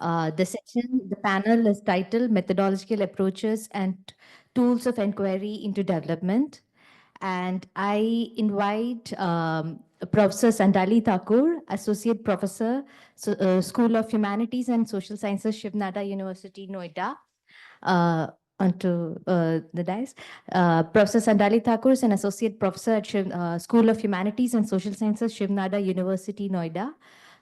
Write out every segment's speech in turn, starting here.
The panel is titled Methodological Approaches and Tools of Inquiry into Development. And I invite Professor Sandali Thakur, Associate Professor, School of Humanities and Social Sciences, Shiv University, Noida, uh, onto the dais. Professor Sandali Thakur is an Associate Professor at School of Humanities and Social Sciences, Shiv University, Noida.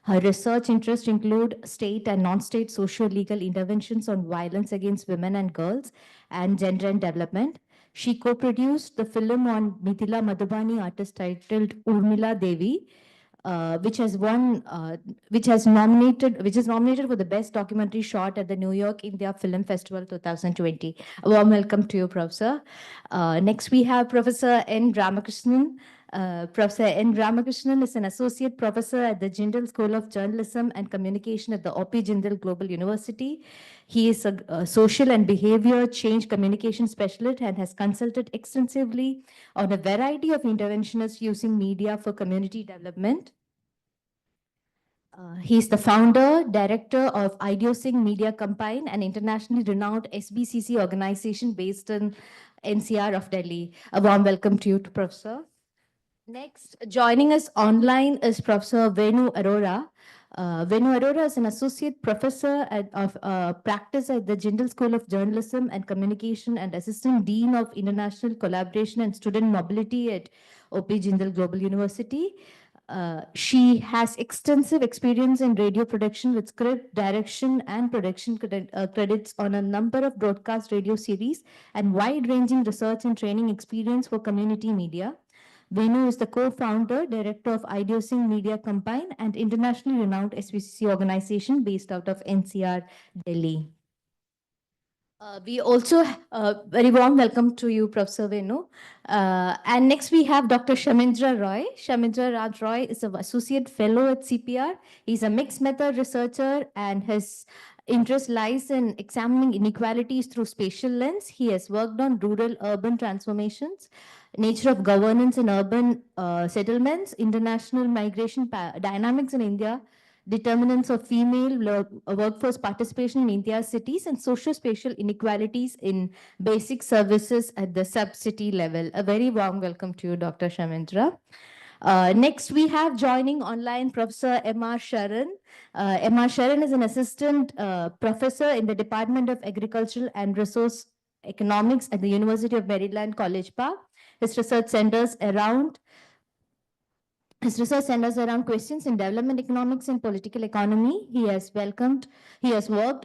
Her research interests include state and non-state socio-legal interventions on violence against women and girls and gender and development. She co-produced the film on Mithila Madhubani artist titled Urmila Devi, which is nominated for the best documentary shot at the New York India Film Festival 2020. A warm welcome to you, Professor. Next, we have Professor N. Ramakrishnan. Professor N. Ramakrishnan is an associate professor at the Jindal School of Journalism and Communication at the OP Jindal Global University. He is a social and behavior change communication specialist and has consulted extensively on a variety of interventionists using media for community development. He's the founder, director of Ideosync Media Combine, an internationally renowned SBCC organization based in NCR of Delhi. A warm welcome to you, Professor. Next, joining us online is Professor Venu Arora. Venu Arora is an associate professor of practice at the Jindal School of Journalism and Communication and assistant dean of international collaboration and student mobility at OP Jindal Global University. She has extensive experience in radio production with script, direction, and production credits on a number of broadcast radio series and wide-ranging research and training experience for community media. Venu is the co-founder, director of Ideosync Media Combine, and internationally renowned SBCC organization based out of NCR, Delhi. We also very warm welcome to you, Professor Venu. And next we have Dr. Shamindra Roy. Shamindra Raj Roy is an associate fellow at CPR. He's a mixed method researcher and his interest lies in examining inequalities through spatial lens. He has worked on rural-urban transformations, nature of governance in urban settlements, international migration dynamics in India, determinants of female workforce participation in India's cities, and socio-spatial inequalities in basic services at the sub-city level. A very warm welcome to you, Dr. Shamindra. Next, we have joining online Professor M.R. Sharan. M.R. Sharan is an assistant professor in the Department of Agricultural and Resource Economics at the University of Maryland, College Park. His research centers around questions in development economics and political economy. He has worked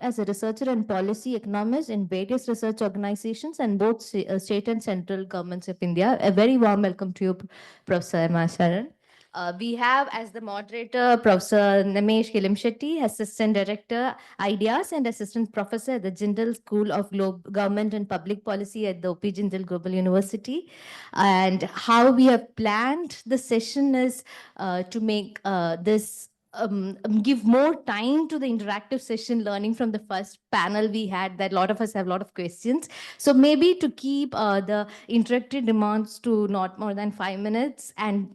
as a researcher and policy economist in various research organizations and both state and central governments of India. A very warm welcome to you, Professor M. R. Sharan. We have as the moderator Professor Namesh Kilimshetty, Assistant Director, Ideas and Assistant Professor at the Jindal School of Government and Public Policy at the OP Jindal Global University. And how we have planned the session is to make this give more time to the interactive session learning from the first panel we had that a lot of us have a lot of questions. So maybe to keep the interactive demands to not more than 5 minutes and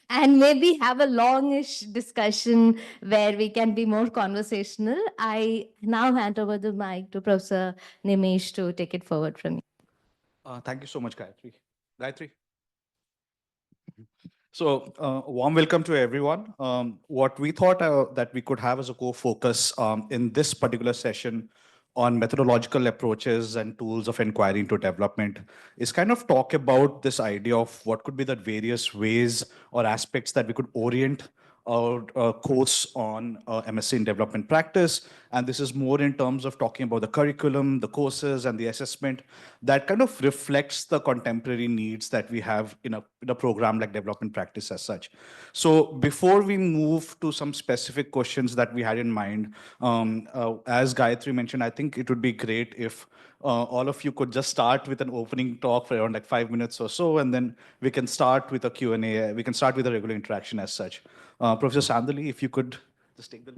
and maybe have a longish discussion where we can be more conversational. I now hand over the mic to Professor Nimesh to take it forward from you. Thank you so much, Gayatri. Gayatri. So, warm welcome to everyone. What we thought that we could have as a core focus in this particular session on methodological approaches and tools of inquiry into development is kind of talk about this idea of what could be the various ways or aspects that we could orient our course on MSc in development practice. And this is more in terms of talking about the curriculum, the courses, and the assessment that kind of reflects the contemporary needs that we have in a program like development practice as such. So before we move to some specific questions that we had in mind, as Gayatri mentioned, I think it would be great if all of you could just start with an opening talk for around like 5 minutes or so, and then we can start with a Q&A. We can start with a regular interaction as such. Professor Sandali, if you could just take the...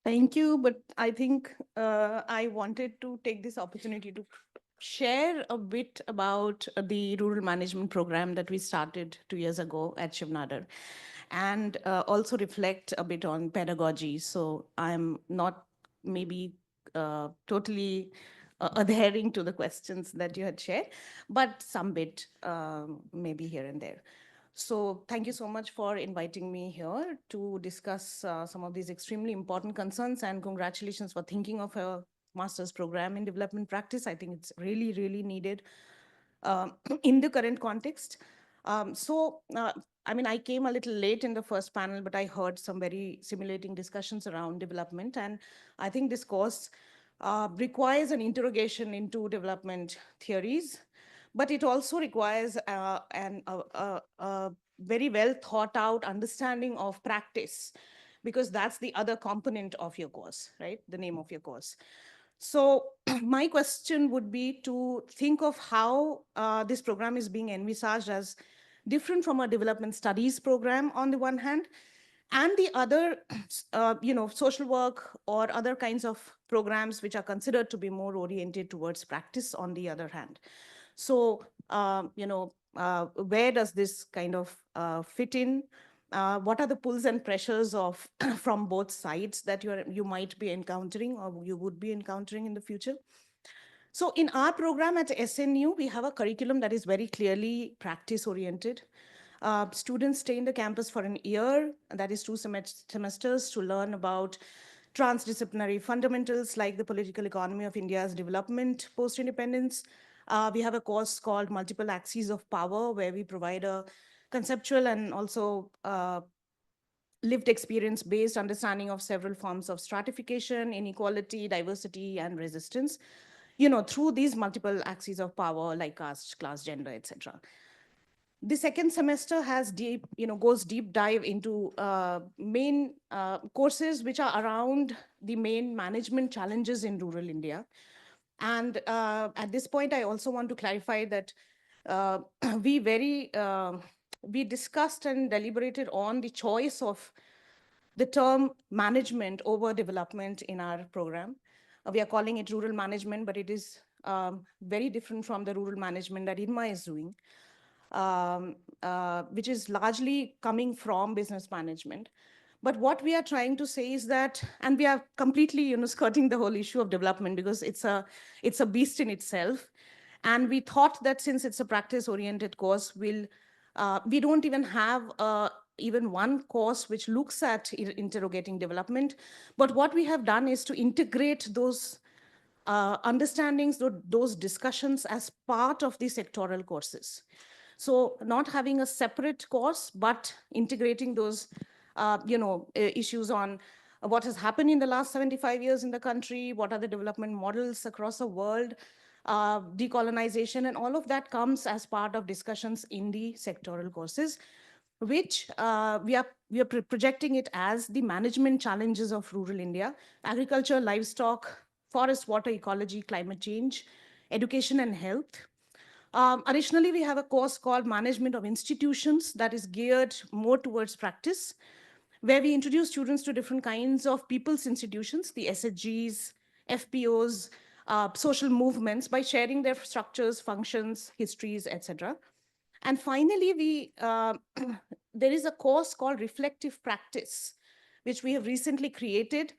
Thank you, but I think I wanted to take this opportunity to share a bit about the rural management program that we started 2 years ago at Shiv Nadar, and also reflect a bit on pedagogy. So I'm not maybe totally adhering to the questions that you had shared, but some bit maybe here and there. So thank you so much for inviting me here to discuss some of these extremely important concerns, and congratulations for thinking of a master's program in development practice. I think it's really, really needed in the current context. I mean, I came a little late in the first panel, but I heard some very stimulating discussions around development. And I think this course requires an interrogation into development theories, but it also requires a very well thought out understanding of practice, because that's the other component of your course, right? The name of your course. So my question would be to think of how this program is being envisaged as different from a development studies program on the one hand, and the other, social work or other kinds of programs which are considered to be more oriented towards practice on the other hand. So, where does this kind of fit in? What are the pulls and pressures of from both sides that you might be encountering or you would be encountering in the future? So in our program at SNU, we have a curriculum that is very clearly practice oriented. Students stay in the campus for an year, and that is two semesters, to learn about transdisciplinary fundamentals like the political economy of India's development post-independence. We have a course called Multiple Axes of Power, where we provide a conceptual and also lived experience based understanding of several forms of stratification, inequality, diversity, and resistance, through these multiple axes of power like caste, class, gender, etc. The second semester has goes deep dive into main courses which are around the main management challenges in rural India. And at this point, I also want to clarify that uh, we very we discussed and deliberated on the choice of the term management over development in our program. We are calling it rural management, but it is very different from the rural management that INMA is doing, which is largely coming from business management. But what we are trying to say is that, and we are completely, skirting the whole issue of development, because it's a beast in itself. And we thought that since it's a practice-oriented course, we don't even have even one course which looks at interrogating development. But what we have done is to integrate those understandings, those discussions as part of the sectoral courses. So not having a separate course, but integrating those, issues on what has happened in the last 75 years in the country, what are the development models across the world, decolonization, and all of that comes as part of discussions in the sectoral courses, which we are projecting it as the management challenges of rural India: agriculture, livestock, forest, water, ecology, climate change, education, and health. Additionally, we have a course called Management of Institutions that is geared more towards practice, where we introduce students to different kinds of people's institutions, the SHGs, FPOs, social movements, by sharing their structures, functions, histories, etc. And finally, there is a course called Reflective Practice, which we have recently created,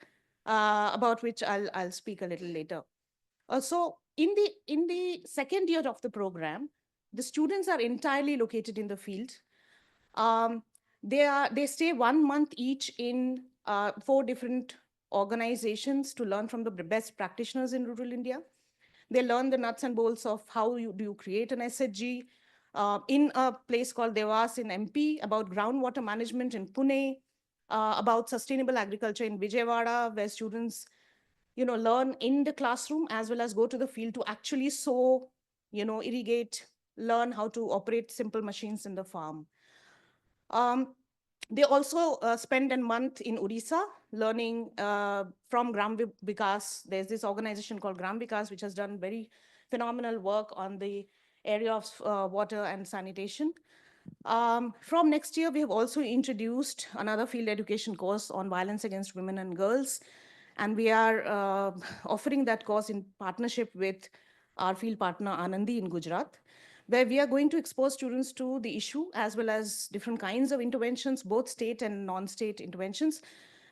about which I'll speak a little later. So in the second year of the program, the students are entirely located in the field. Um, they stay 1 month each in 4 different organizations to learn from the best practitioners in rural India. They learn the nuts and bolts of how do you create an SHG in a place called Devas in MP, about groundwater management in Pune, about sustainable agriculture in Vijayawada, where students learn in the classroom as well as go to the field to actually sow, irrigate, learn how to operate simple machines in the farm. Um, they also spend a month in Odisha learning from Gram Vikas. There's this organization called Gram Vikas, which has done very phenomenal work on the area of water and sanitation. From next year, we have also introduced another field education course on violence against women and girls. And we are offering that course in partnership with our field partner Anandi in Gujarat, where we are going to expose students to the issue as well as different kinds of interventions, both state and non-state interventions,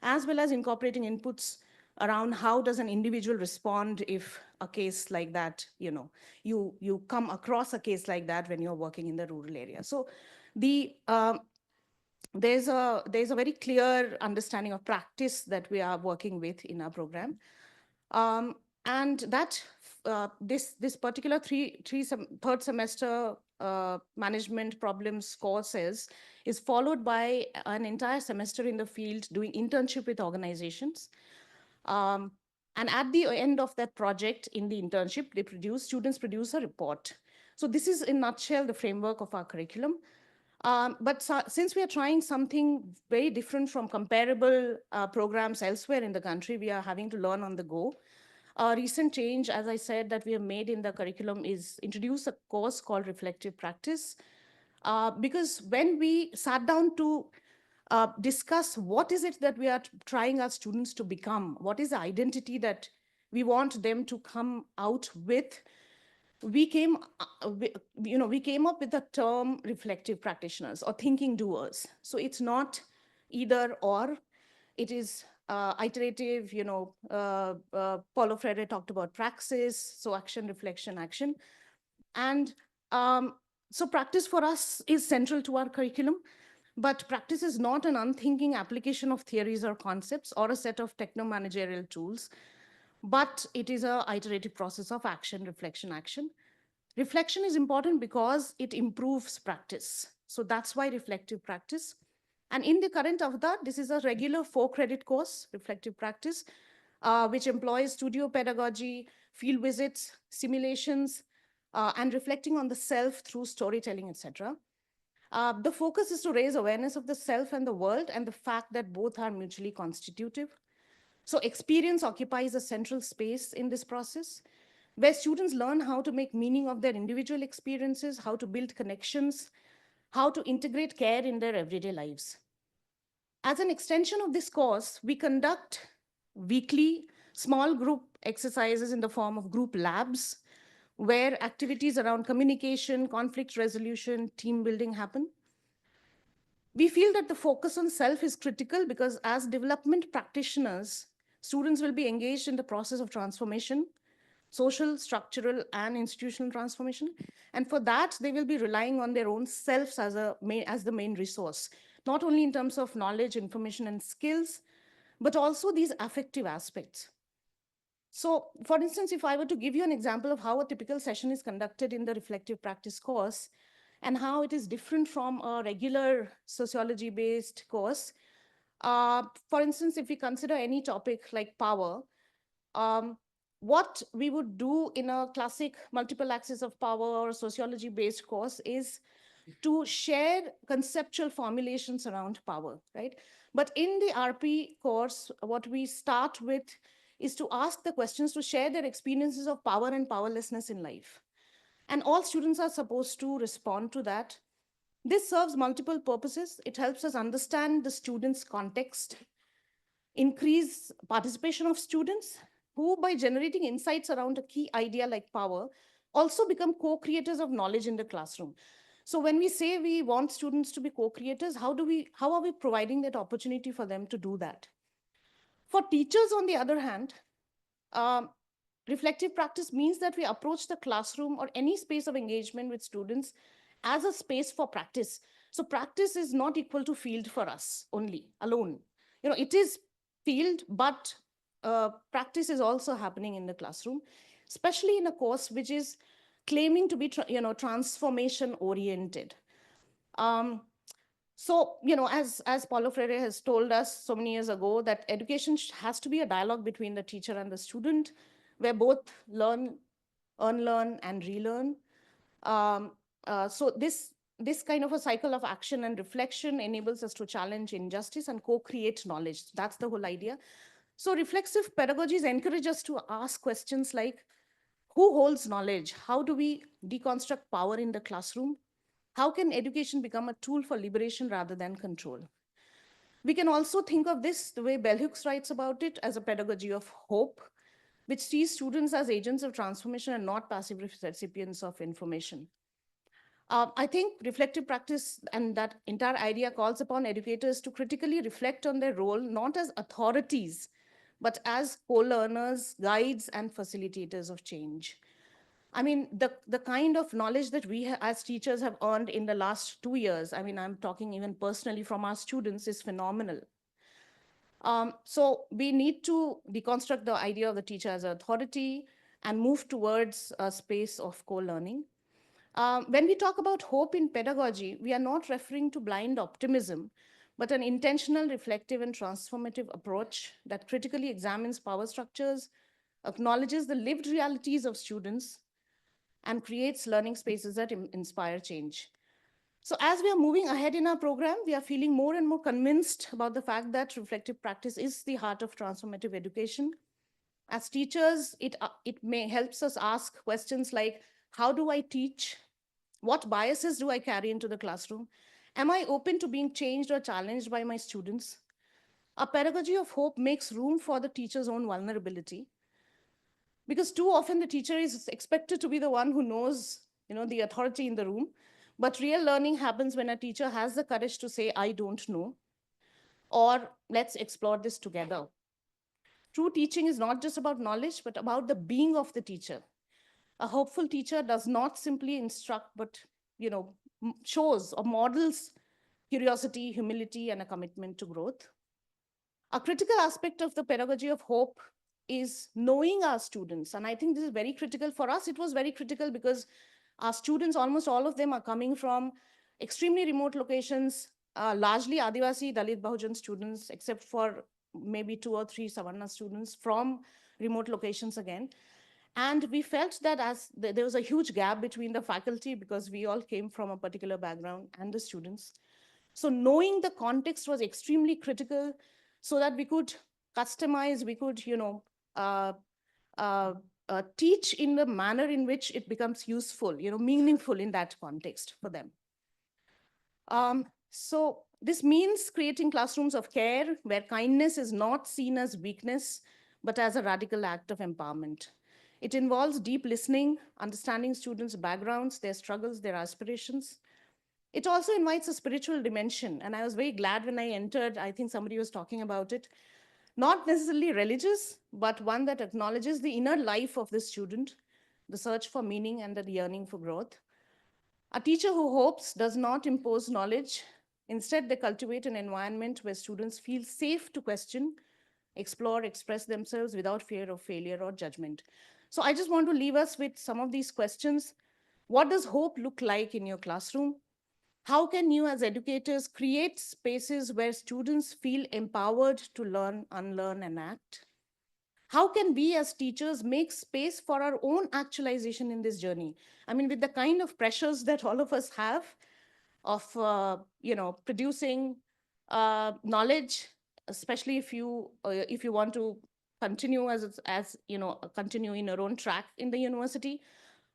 as well as incorporating inputs around how does an individual respond if a case like that, you come across a case like that when you're working in the rural area. So the there's a very clear understanding of practice that we are working with in our program. And that this particular third semester management problems courses is followed by an entire semester in the field doing internship with organizations. And at the end of that project in the internship, students produce a report. So this is in a nutshell the framework of our curriculum. Since we are trying something very different from comparable programs elsewhere in the country, we are having to learn on the go. A recent change, as I said, that we have made in the curriculum is introduce a course called Reflective Practice. Because when we sat down to discuss what is it that we are trying our students to become, what is the identity that we want them to come out with, we came up with the term reflective practitioners or thinking doers. So it's not either or, it is iterative. Paulo Freire talked about praxis, so action, reflection, action. And so practice for us is central to our curriculum. But practice is not an unthinking application of theories or concepts or a set of techno-managerial tools, but it is an iterative process of action, reflection, action. Reflection is important because it improves practice. So that's why reflective practice. And in the current avatar, this is a regular 4-credit course, reflective practice, which employs studio pedagogy, field visits, simulations, and reflecting on the self through storytelling, etc. The focus is to raise awareness of the self and the world and the fact that both are mutually constitutive. So experience occupies a central space in this process, where students learn how to make meaning of their individual experiences, how to build connections, how to integrate care in their everyday lives. As an extension of this course, we conduct weekly small group exercises in the form of group labs, where activities around communication, conflict resolution, team building happen. We feel that the focus on self is critical because as development practitioners, students will be engaged in the process of transformation, social, structural, and institutional transformation. And for that, they will be relying on their own selves as the main resource, not only in terms of knowledge, information, and skills, but also these affective aspects. So, for instance, if I were to give you an example of how a typical session is conducted in the reflective practice course and how it is different from a regular sociology-based course, for instance, if we consider any topic like power, what we would do in a classic multiple axis of power or sociology-based course is to share conceptual formulations around power, right? But in the RP course, what we start with is to ask the questions to share their experiences of power and powerlessness in life. And all students are supposed to respond to that. This serves multiple purposes. It helps us understand the students' context, increase participation of students who, by generating insights around a key idea like power, also become co-creators of knowledge in the classroom. So when we say we want students to be co-creators, how are we providing that opportunity for them to do that? For teachers, on the other hand, reflective practice means that we approach the classroom or any space of engagement with students as a space for practice. So practice is not equal to field for us only, alone. It is field, but practice is also happening in the classroom, especially in a course which is claiming to be transformation oriented. So, as Paulo Freire has told us so many years ago, that education has to be a dialogue between the teacher and the student, where both learn, unlearn, and relearn. So this kind of a cycle of action and reflection enables us to challenge injustice and co-create knowledge. That's the whole idea. So reflexive pedagogies encourage us to ask questions like, who holds knowledge? How do we deconstruct power in the classroom? How can education become a tool for liberation rather than control? We can also think of this, the way Bell Hooks writes about it, as a pedagogy of hope. which sees students as agents of transformation and not passive recipients of information. I think reflective practice and that entire idea calls upon educators to critically reflect on their role, not as authorities, but as co-learners, guides, and facilitators of change. I mean, the kind of knowledge that we as teachers have earned in the last 2 years, I mean, I'm talking even personally from our students, is phenomenal. So we need to deconstruct the idea of the teacher as an authority and move towards a space of co-learning. When we talk about hope in pedagogy, we are not referring to blind optimism, but an intentional, reflective, and transformative approach that critically examines power structures, acknowledges the lived realities of students, and creates learning spaces that inspire change. So as we are moving ahead in our program, we are feeling more and more convinced about the fact that reflective practice is the heart of transformative education. As teachers, it may helps us ask questions like, how do I teach? What biases do I carry into the classroom? Am I open to being changed or challenged by my students? A pedagogy of hope makes room for the teacher's own vulnerability, because too often the teacher is expected to be the one who knows, the authority in the room. But real learning happens when a teacher has the courage to say, I don't know, or let's explore this together. True teaching is not just about knowledge, but about the being of the teacher. A hopeful teacher does not simply instruct, but shows or models curiosity, humility, and a commitment to growth. A critical aspect of the pedagogy of hope is knowing our students. And I think this is very critical for us. It was very critical because our students, almost all of them, are coming from extremely remote locations, largely Adivasi, Dalit, Bahujan students, except for maybe 2 or 3 Savarna students from remote locations again. And we felt that as there was a huge gap between the faculty because we all came from a particular background and the students. So knowing the context was extremely critical so that we could customize, we could, uh, teach in the manner in which it becomes useful, meaningful in that context for them. So this means creating classrooms of care where kindness is not seen as weakness, but as a radical act of empowerment. It involves deep listening, understanding students' backgrounds, their struggles, their aspirations. It also invites a spiritual dimension. And I was very glad when I entered, I think somebody was talking about it, not necessarily religious, but one that acknowledges the inner life of the student, the search for meaning and the yearning for growth. A teacher who hopes does not impose knowledge. Instead, they cultivate an environment where students feel safe to question, explore, express themselves without fear of failure or judgment. So I just want to leave us with some of these questions. What does hope look like in your classroom? How can you as educators create spaces where students feel empowered to learn, unlearn, and act? How can we as teachers make space for our own actualization in this journey? I mean, with the kind of pressures that all of us have of, producing knowledge, especially if you want to continue continue in your own track in the university,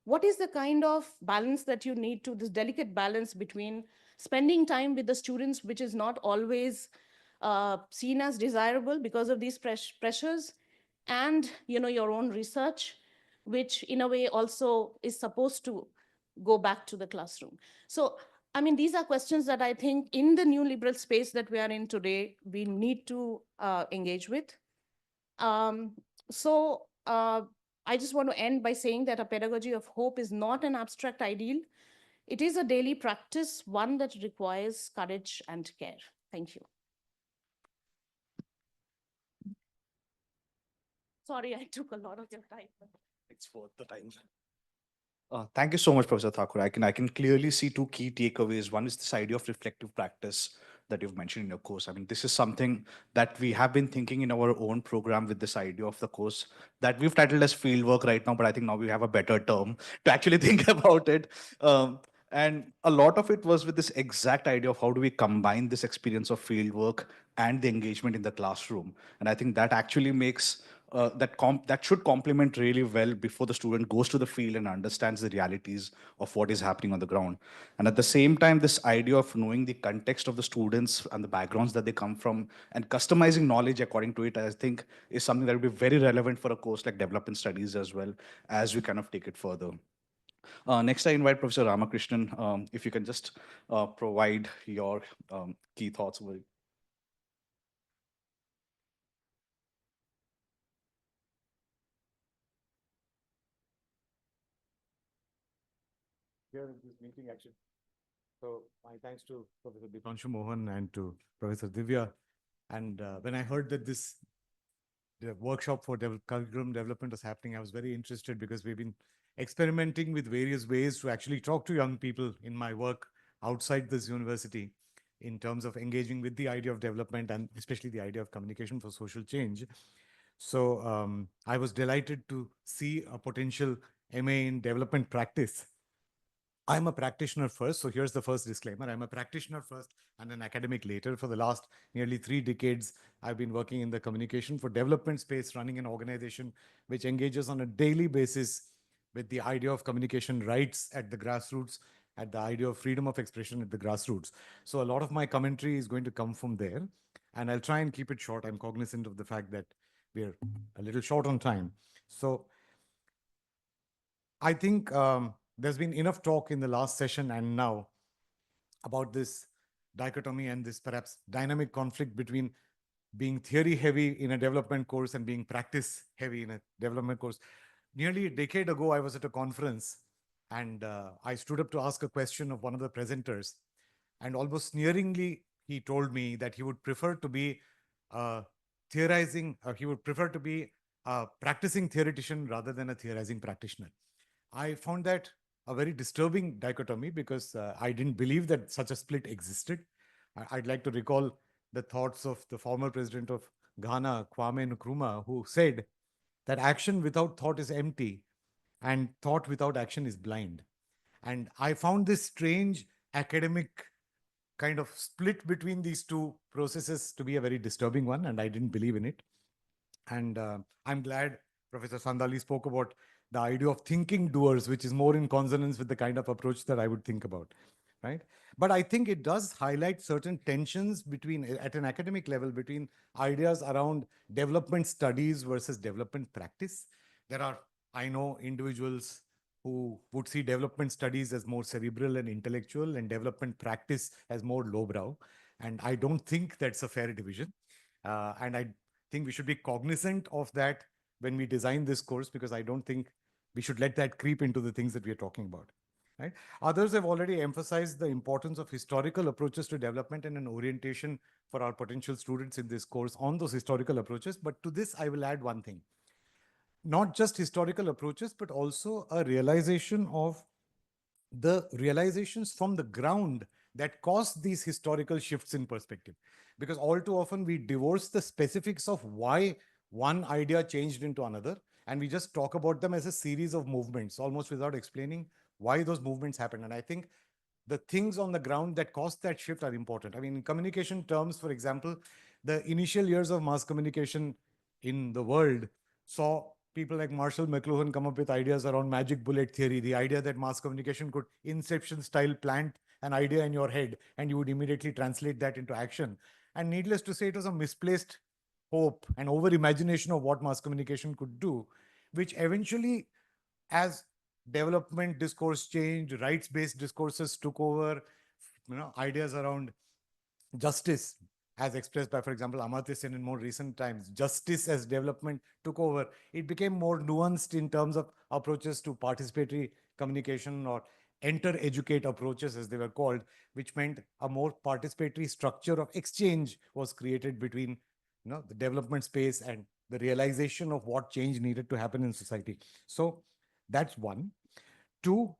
what is the kind of balance that you need to, this delicate balance between spending time with the students, which is not always seen as desirable because of these pressures, and your own research, which in a way also is supposed to go back to the classroom. So I mean, these are questions that I think in the new liberal space that we are in today, we need to engage with. Um, so I just want to end by saying that a pedagogy of hope is not an abstract ideal. It is a daily practice, one that requires courage and care. Thank you. Sorry, I took a lot of your time. It's worth the time. Thank you so much, Professor Thakur. I can clearly see two key takeaways. One is this idea of reflective practice that you've mentioned in your course. I mean, this is something that we have been thinking in our own program with this idea of the course that we've titled as fieldwork right now, but I think now we have a better term to actually think about it. And a lot of it was with this exact idea of how do we combine this experience of fieldwork and the engagement in the classroom. And I think that actually makes that should complement really well before the student goes to the field and understands the realities of what is happening on the ground. And at the same time, this idea of knowing the context of the students and the backgrounds that they come from and customizing knowledge according to it, I think is something that will be very relevant for a course like development studies as well, as we kind of take it further. Next, I invite Professor Ramakrishnan. If you can just provide your key thoughts over it. Here in this meeting, actually. So my thanks to Professor Dipanshu Mohan and to Professor Divya. And when I heard that this the workshop for curriculum development was happening, I was very interested because we've been experimenting with various ways to actually talk to young people in my work outside this university in terms of engaging with the idea of development and especially the idea of communication for social change. So I was delighted to see a potential MA in development practice. I'm a practitioner first, so here's the first disclaimer. I'm a practitioner first and an academic later. For the last nearly 3 decades, I've been working in the communication for development space, running an organization which engages on a daily basis with the idea of communication rights at the grassroots, at the idea of freedom of expression at the grassroots. So a lot of my commentary is going to come from there, and I'll try and keep it short. I'm cognizant of the fact that we're a little short on time. So I think there's been enough talk in the last session and now about this dichotomy and this perhaps dynamic conflict between being theory heavy in a development course and being practice heavy in a development course. Nearly a decade ago, I was at a conference and I stood up to ask a question of one of the presenters. And almost sneeringly, he told me that he would prefer to be theorizing, he would prefer to be a practicing theoretician rather than a theorizing practitioner. I found that a very disturbing dichotomy because I didn't believe that such a split existed. I'd like to recall the thoughts of the former president of Ghana, Kwame Nkrumah, who said that action without thought is empty and thought without action is blind. And I found this strange academic kind of split between these two processes to be a very disturbing one, and I didn't believe in it. And I'm glad Professor Sandali spoke about the idea of thinking doers, which is more in consonance with the kind of approach that I would think about, right? But I think it does highlight certain tensions between, at an academic level, between ideas around development studies versus development practice. There are, I know, individuals who would see development studies as more cerebral and intellectual and development practice as more lowbrow. And I don't think that's a fair division. And I think we should be cognizant of that when we design this course, because I don't think we should let that creep into the things that we are talking about. Right? Others have already emphasized the importance of historical approaches to development and an orientation for our potential students in this course on those historical approaches. But to this, I will add one thing. Not just historical approaches, but also a realization of the realizations from the ground that caused these historical shifts in perspective. Because all too often we divorce the specifics of why one idea changed into another, and we just talk about them as a series of movements, almost without explaining why those movements happened. And I think the things on the ground that caused that shift are important. I mean, in communication terms, for example, the initial years of mass communication in the world saw people like Marshall McLuhan come up with ideas around magic bullet theory, the idea that mass communication could Inception style plant an idea in your head and you would immediately translate that into action. And needless to say, it was a misplaced hope and over imagination of what mass communication could do, which eventually, as development discourse changed, rights-based discourses took over, ideas around justice, as expressed by, for example, Amartya Sen in more recent times, justice as development took over. It became more nuanced in terms of approaches to participatory communication or enter-educate approaches, as they were called, which meant a more participatory structure of exchange was created between the development space and the realization of what change needed to happen in society. So that's one. Two,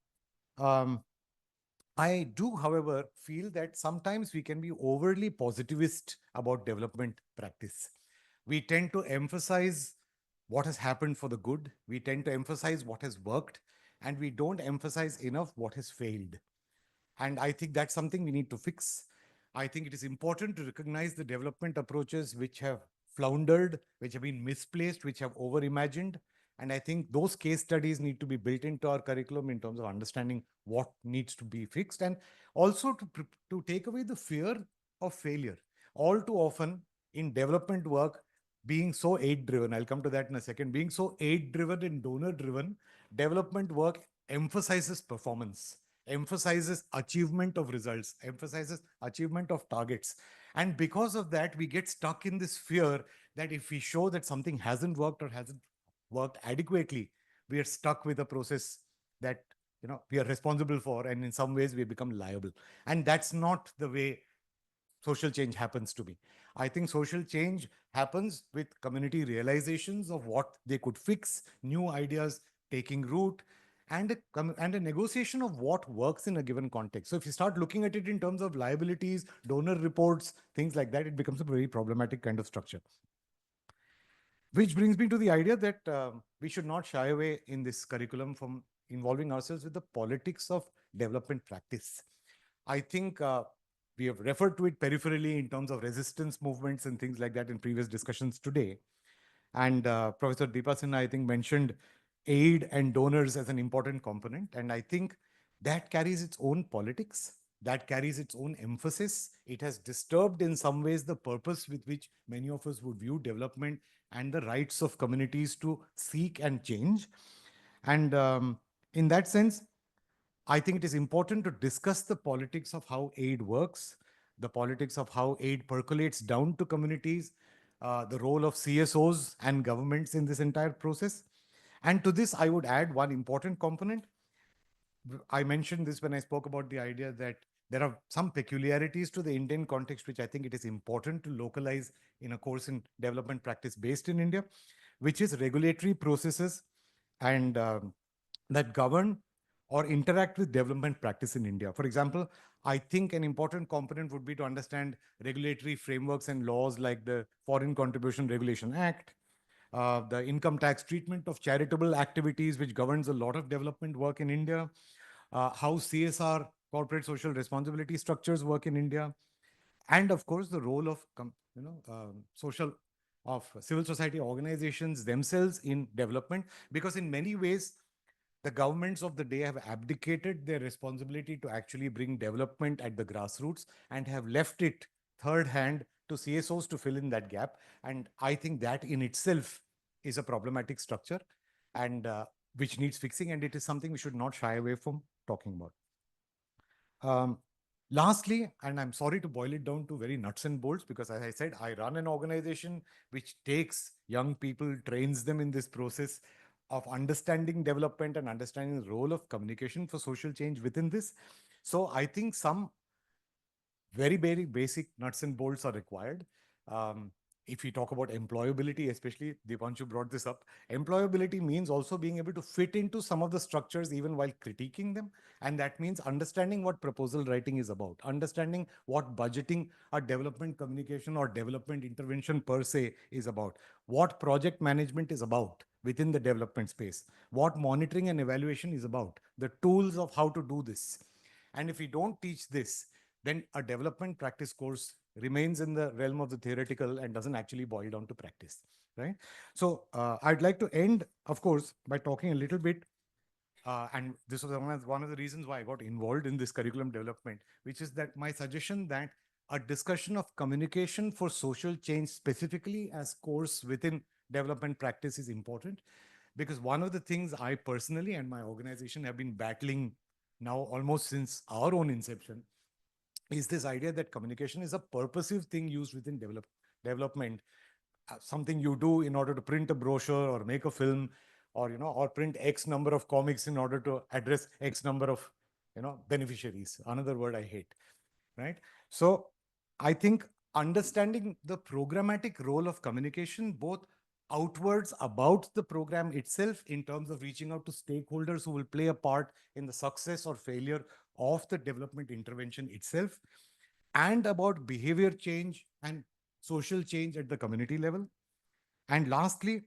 I do, however, feel that sometimes we can be overly positivist about development practice. We tend to emphasize what has happened for the good. We tend to emphasize what has worked, and we don't emphasize enough what has failed. And I think that's something we need to fix. I think it is important to recognize the development approaches which have floundered, which have been misplaced, which have over-imagined. And I think those case studies need to be built into our curriculum in terms of understanding what needs to be fixed, and also to take away the fear of failure. All too often in development work, being so aid driven, I'll come to that in a second, being so aid driven and donor driven, development work emphasizes performance, emphasizes achievement of results, emphasizes achievement of targets. And because of that, we get stuck in this fear that if we show that something hasn't worked or hasn't worked adequately, we are stuck with a process that we are responsible for, and in some ways we become liable. And that's not the way social change happens to me. I think social change happens with community realizations of what they could fix, new ideas taking root, and and a negotiation of what works in a given context. So if you start looking at it in terms of liabilities, donor reports, things like that, it becomes a very problematic kind of structure. Which brings me to the idea that we should not shy away in this curriculum from involving ourselves with the politics of development practice. I think we have referred to it peripherally in terms of resistance movements and things like that in previous discussions today. And Professor Deepa Sinha, I think, mentioned aid and donors as an important component. And I think that carries its own politics, that carries its own emphasis. It has disturbed in some ways the purpose with which many of us would view development and the rights of communities to seek and change. And in that sense, I think it is important to discuss the politics of how aid works, the politics of how aid percolates down to communities, the role of CSOs and governments in this entire process. And to this, I would add one important component. I mentioned this when I spoke about the idea that there are some peculiarities to the Indian context, which I think it is important to localize in a course in development practice based in India, which is regulatory processes and that govern or interact with development practice in India. For example, I think an important component would be to understand regulatory frameworks and laws like the Foreign Contribution Regulation Act, the income tax treatment of charitable activities, which governs a lot of development work in India, how CSR, corporate social responsibility structures work in India, and of course the role of social of civil society organizations themselves in development, because in many ways the governments of the day have abdicated their responsibility to actually bring development at the grassroots and have left it third hand to CSOs to fill in that gap. And I think that in itself is a problematic structure, and which needs fixing, and it is something we should not shy away from talking about. Lastly, and I'm sorry to boil it down to very nuts and bolts, because as I said, I run an organization which takes young people, trains them in this process of understanding development and understanding the role of communication for social change within this. So I think some very, very basic nuts and bolts are required. If we talk about employability, especially Deepanshu brought this up, employability means also being able to fit into some of the structures even while critiquing them. And that means understanding what proposal writing is about, understanding what budgeting or development communication or development intervention per se is about, what project management is about within the development space, what monitoring and evaluation is about, the tools of how to do this. And if we don't teach this, then a development practice course remains in the realm of the theoretical and doesn't actually boil down to practice, right? So I'd like to end, of course, by talking a little bit, and this was one of the reasons why I got involved in this curriculum development, which is that my suggestion that a discussion of communication for social change specifically as course within development practice is important, because one of the things I personally and my organization have been battling now almost since our own inception is this idea that communication is a purposive thing used within development, something you do in order to print a brochure or make a film, or or print X number of comics in order to address X number of beneficiaries. Another word I hate, right? So I think understanding the programmatic role of communication, both outwards about the program itself in terms of reaching out to stakeholders who will play a part in the success or failure of the development intervention itself, and about behavior change and social change at the community level. And lastly,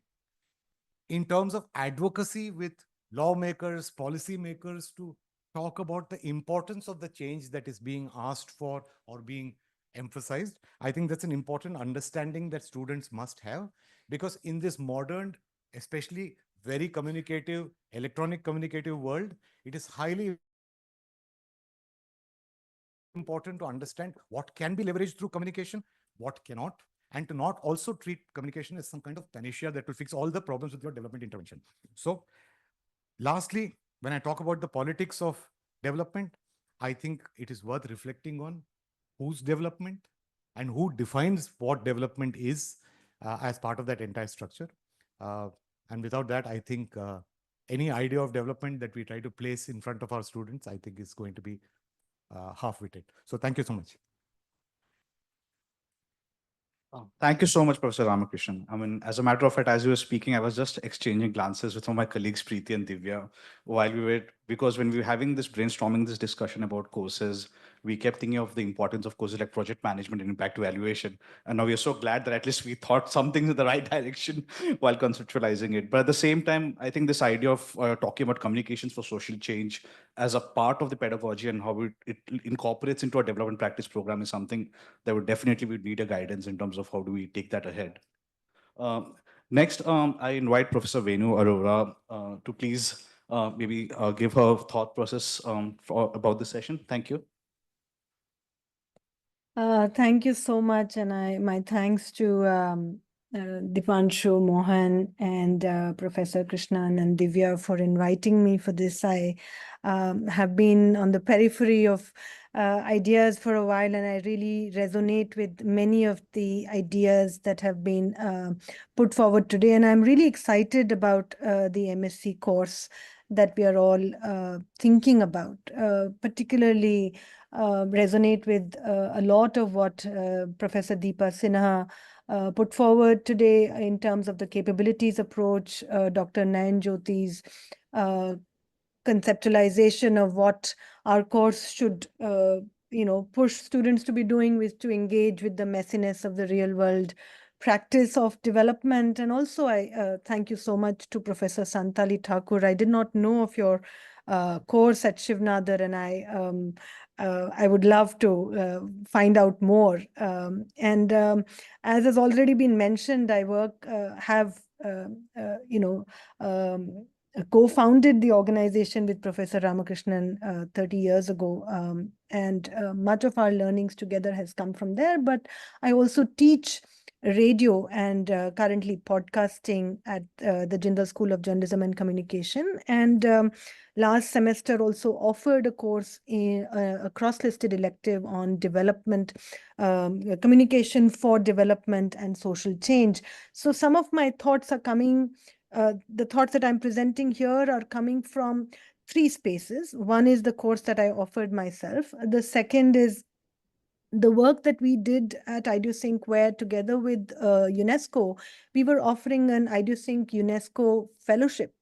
in terms of advocacy with lawmakers, policymakers, to talk about the importance of the change that is being asked for or being emphasized. I think that's an important understanding that students must have, because in this modern, especially very communicative, electronic communicative world, it is highly important to understand what can be leveraged through communication, what cannot, and to not also treat communication as some kind of panacea that will fix all the problems with your development intervention. So, lastly, when I talk about the politics of development, I think it is worth reflecting on whose development and who defines what development is as part of that entire structure. And without that, I think any idea of development that we try to place in front of our students, I think is going to be half-witted. So thank you so much. Thank you so much, Professor Ramakrishnan. I mean, as a matter of fact, as you were speaking, I was just exchanging glances with some of my colleagues, Preeti and Divya, while we were, because when we were having this brainstorming, this discussion about courses, we kept thinking of the importance of courses like project management and impact evaluation. And now we are so glad that at least we thought some things in the right direction while conceptualizing it. But at the same time, I think this idea of talking about communications for social change as a part of the pedagogy and how it incorporates into our development practice program is something that would definitely would need a guidance in terms of how do we take that ahead. Next, I invite Professor Venu Arora to please maybe give her thought process about the session. Thank you. Thank you so much, and my thanks to Dipanshu, Mohan, and Professor Krishnan and Divya for inviting me for this. I have been on the periphery of ideas for a while, and I really resonate with many of the ideas that have been put forward today. And I'm really excited about the MSc course that we are all thinking about, particularly resonate with a lot of what Professor Deepa Sinha put forward today in terms of the capabilities approach, Dr. Nayan Jyoti's conceptualization of what our course should push students to be doing, with to engage with the messiness of the real world practice of development. And also I thank you so much to Professor Sandali Thakur. I did not know of your course at Shiv Nadar, and I would love to find out more. As has already been mentioned, I co-founded the organization with Professor Ramakrishnan 30 years ago, and much of our learnings together has come from there. But I also teach radio and currently podcasting at the Jindal School of Journalism and Communication. And last semester also offered a course in a cross-listed elective on development, communication for development and social change. So some of my thoughts are coming, the thoughts that I'm presenting here are coming from three spaces. One is the course that I offered myself. The second is the work that we did at Ideosync, where together with UNESCO, we were offering an Ideosync UNESCO fellowship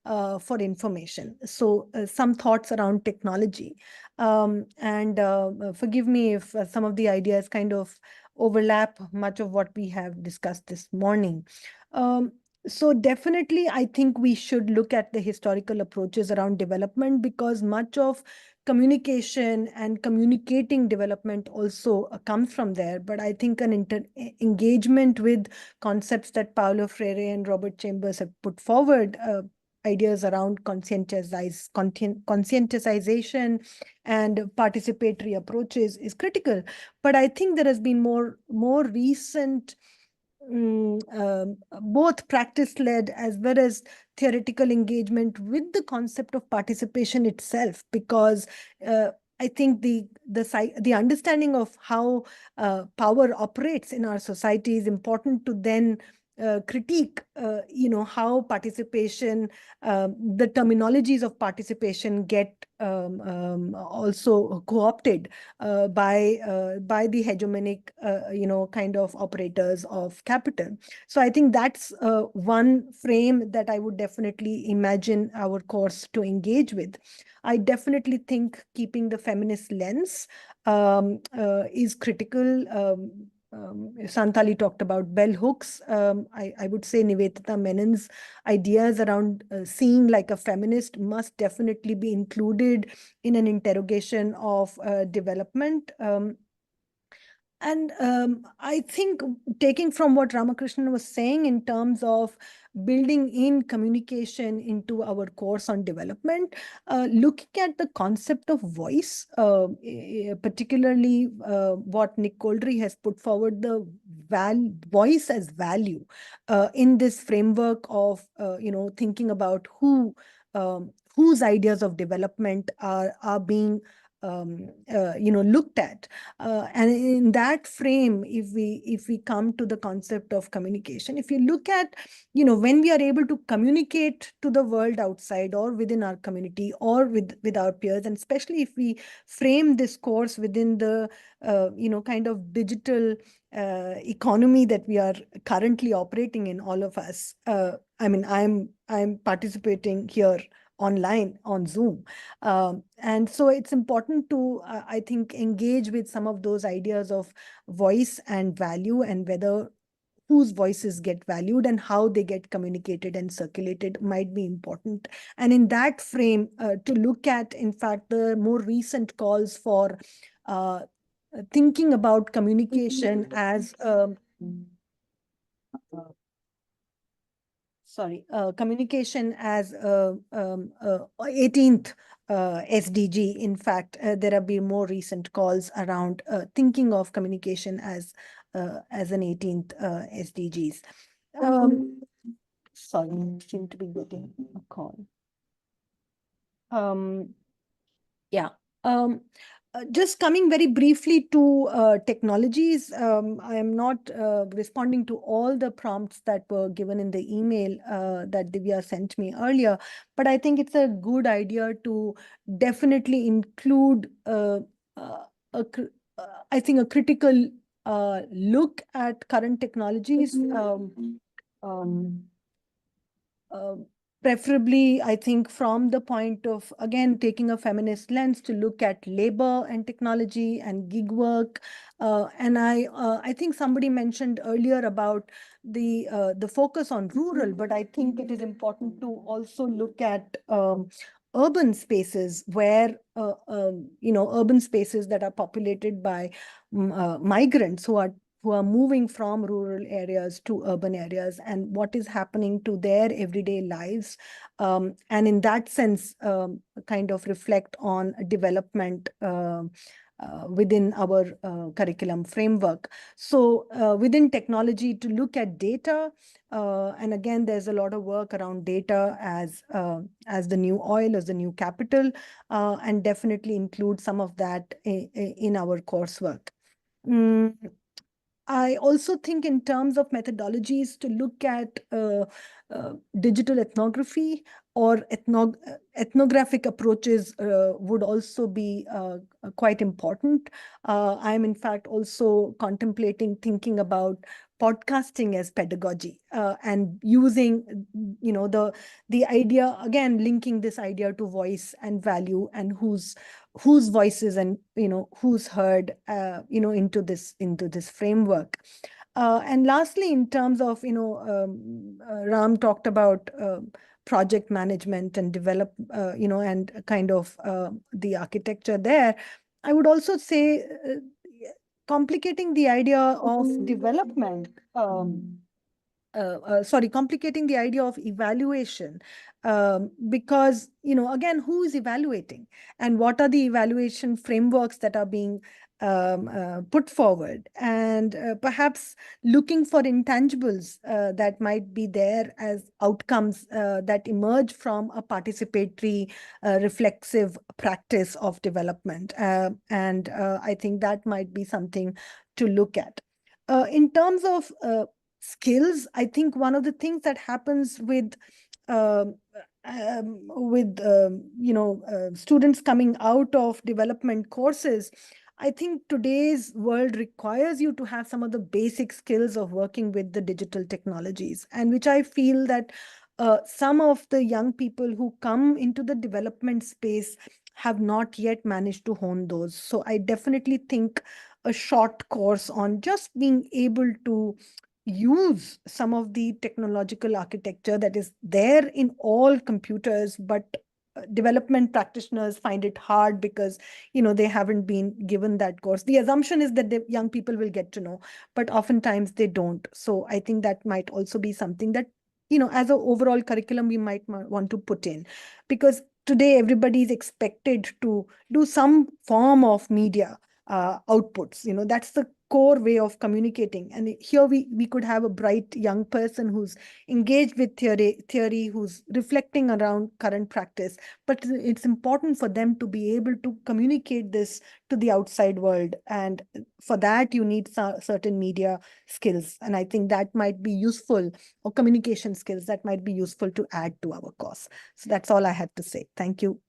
for information. So some thoughts around technology. Forgive me if some of the ideas kind of overlap much of what we have discussed this morning. So definitely, I think we should look at the historical approaches around development, because much of communication and communicating development also comes from there. But I think an engagement with concepts that Paulo Freire and Robert Chambers have put forward, ideas around conscientization and participatory approaches is critical. But I think there has been more recent both practice-led as well as theoretical engagement with the concept of participation itself, because I think the understanding of how power operates in our society is important to then critique, how participation, the terminologies of participation get also co-opted by the hegemonic, kind of operators of capital. So I think that's one frame that I would definitely imagine our course to engage with. I definitely think keeping the feminist lens is critical. Santali talked about bell hooks. I would say Nivedita Menon's ideas around seeing like a feminist must definitely be included in an interrogation of development. And I think taking from what Ramakrishnan was saying in terms of building in communication into our course on development, looking at the concept of voice, particularly what Nick Coldry has put forward, the voice as value in this framework of, thinking about whose ideas of development are being looked at, and in that frame, if we come to the concept of communication, if you look at, when we are able to communicate to the world outside or within our community or with our peers, and especially if we frame this course within the kind of digital economy that we are currently operating in, all of us. I mean, I'm participating here online on Zoom. And so it's important to, I think, engage with some of those ideas of voice and value, and whether whose voices get valued and how they get communicated and circulated might be important. And in that frame, to look at, in fact, the more recent calls for thinking about communication as communication as 18th SDG. In fact, there have been more recent calls around thinking of communication as an 18th SDGs. Sorry, I seem to be getting a call. Yeah. Just coming very briefly to technologies, I am not responding to all the prompts that were given in the email that Divya sent me earlier, but I think it's a good idea to definitely include I think a critical look at current technologies. Preferably, I think, from the point of, again, taking a feminist lens to look at labor and technology and gig work. And I think somebody mentioned earlier about the focus on rural, but I think it is important to also look at urban spaces where, urban spaces that are populated by migrants who are moving from rural areas to urban areas, and what is happening to their everyday lives. And in that sense, kind of reflect on development within our curriculum framework. So within technology, to look at data, and again, there's a lot of work around data as the new oil, as the new capital, and definitely include some of that in our coursework. I also think in terms of methodologies to look at digital ethnography or ethnographic approaches would also be quite important. I'm in fact also contemplating thinking about podcasting as pedagogy and using, the idea, again, linking this idea to voice and value and whose voices and who's heard into this framework. And lastly, in terms of Ram talked about project management and and kind of the architecture there. I would also say complicating the idea of development. Complicating the idea of evaluation, because, again, who is evaluating and what are the evaluation frameworks that are being put forward, and perhaps looking for intangibles that might be there as outcomes that emerge from a participatory, reflexive practice of development. And I think that might be something to look at. In terms of skills, I think one of the things that happens with students coming out of development courses, I think today's world requires you to have some of the basic skills of working with the digital technologies, and which I feel that some of the young people who come into the development space have not yet managed to hone those. So I definitely think a short course on just being able to use some of the technological architecture that is there in all computers, but development practitioners find it hard because they haven't been given that course. The assumption is that the young people will get to know, but oftentimes they don't. So I think that might also be something that as an overall curriculum we might want to put in, because today everybody is expected to do some form of media outputs. That's the core way of communicating, and here we could have a bright young person who's engaged with theory, who's reflecting around current practice, but it's important for them to be able to communicate this to the outside world, and for that you need certain media skills, and I think that might be useful, or communication skills that might be useful to add to our course. So that's all I had to say. Thank you.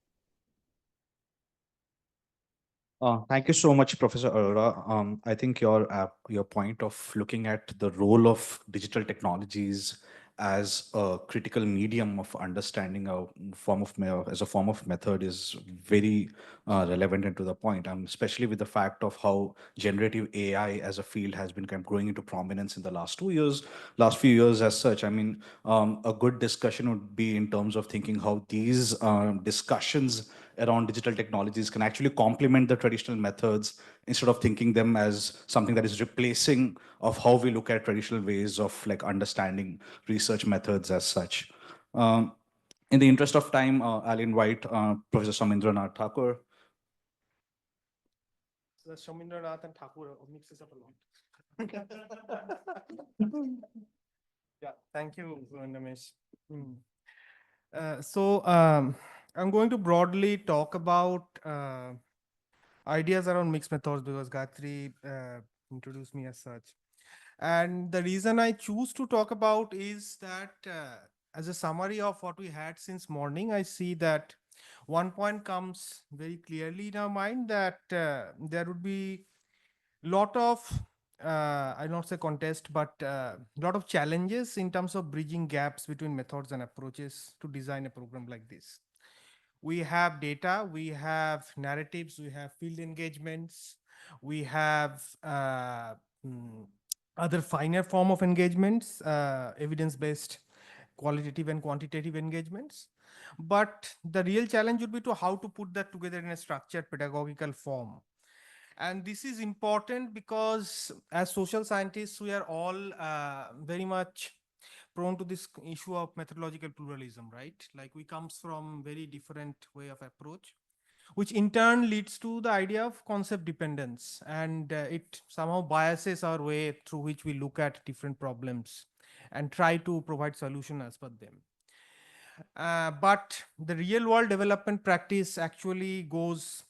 Thank you so much, Professor Arora. I think your point of looking at the role of digital technologies as a critical medium of understanding as a form of method is very relevant and to the point. Especially with the fact of how generative AI as a field has been kind of growing into prominence in the last few years as such. I mean, a good discussion would be in terms of thinking how these discussions around digital technologies can actually complement the traditional methods instead of thinking them as something that is replacing of how we look at traditional ways of like understanding research methods as such. In the interest of time, I'll invite Professor Shamindra Thakur. So the Shamindra and Thakur mixes up a lot. Yeah, thank you, Namesh. I'm going to broadly talk about ideas around mixed methods because Gayatri introduced me as such. And the reason I choose to talk about is that as a summary of what we had since morning, I see that one point comes very clearly in our mind that there would be lot of I'll not say contest, but lot of challenges in terms of bridging gaps between methods and approaches to design a program like this. We have data, we have narratives, we have field engagements, we have other finer form of engagements, evidence-based qualitative and quantitative engagements. But the real challenge would be to how to put that together in a structured pedagogical form. And this is important because as social scientists, we are all very much prone to this issue of methodological pluralism, right? Like we comes from very different way of approach, which in turn leads to the idea of concept dependence. And it somehow biases our way through which we look at different problems and try to provide solution as per them. But the real world development practice actually goes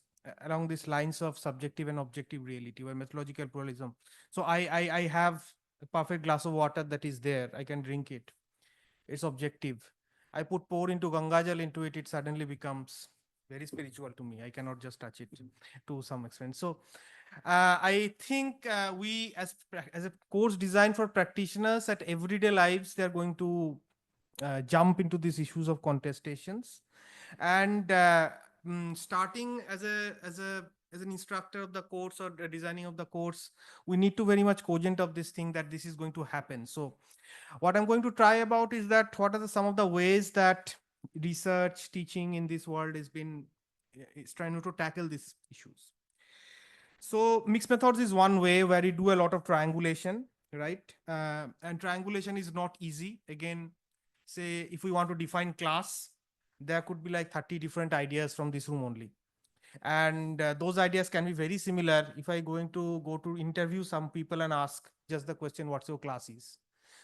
along these lines of subjective and objective reality or methodological pluralism. So I have a perfect glass of water that is there. I can drink it. It's objective. I pour into Gangajal into it, it suddenly becomes very spiritual to me. I cannot just touch it to some extent. So I think we as a course designed for practitioners at everyday lives, they're going to jump into these issues of contestations, and starting as an instructor of the course or the designing of the course, we need to very much cogent of this thing that this is going to happen. So what I'm going to try about is that what are some of the ways that research teaching in this world is trying to tackle these issues. So mixed methods is one way where you do a lot of triangulation, right? And triangulation is not easy. Again, say if we want to define class, there could be like 30 different ideas from this room only. And those ideas can be very similar. If I going to go to interview some people and ask just the question, what's your class is?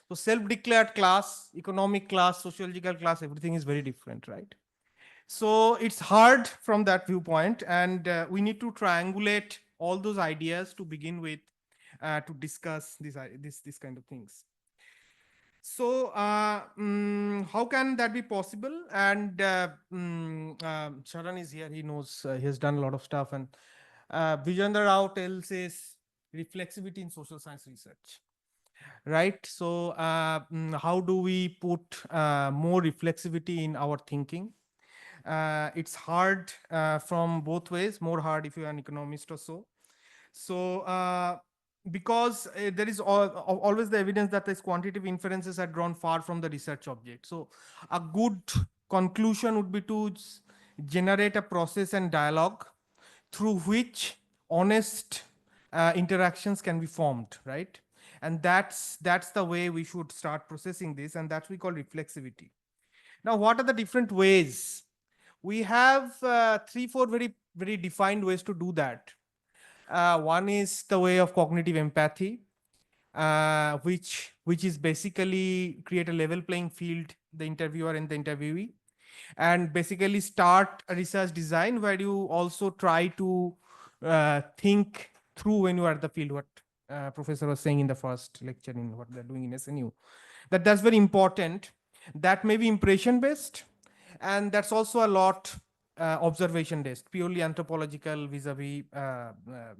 So self-declared class, economic class, sociological class, everything is very different, right? So it's hard from that viewpoint, and we need to triangulate all those ideas to begin with to discuss this kind of things. So how can that be possible? And Sharan is here. He knows he has done a lot of stuff. And Vijayendra Rao tells us reflexivity in social science research, right? So how do we put more reflexivity in our thinking? It's hard from both ways, more hard if you're an economist or so. So because there is always the evidence that these quantitative inferences are drawn far from the research object. So a good conclusion would be to generate a process and dialogue through which honest interactions can be formed, right? And that's the way we should start processing this, and that's we call reflexivity. Now, what are the different ways? We have 3-4 very defined ways to do that. One is the way of cognitive empathy, which is basically create a level playing field, the interviewer and the interviewee, and basically start a research design where you also try to think through when you are at the field, what professor was saying in the first lecture in what they're doing in SNU. That's very important. That may be impression based, and that's also a lot observation based, purely anthropological vis-a-vis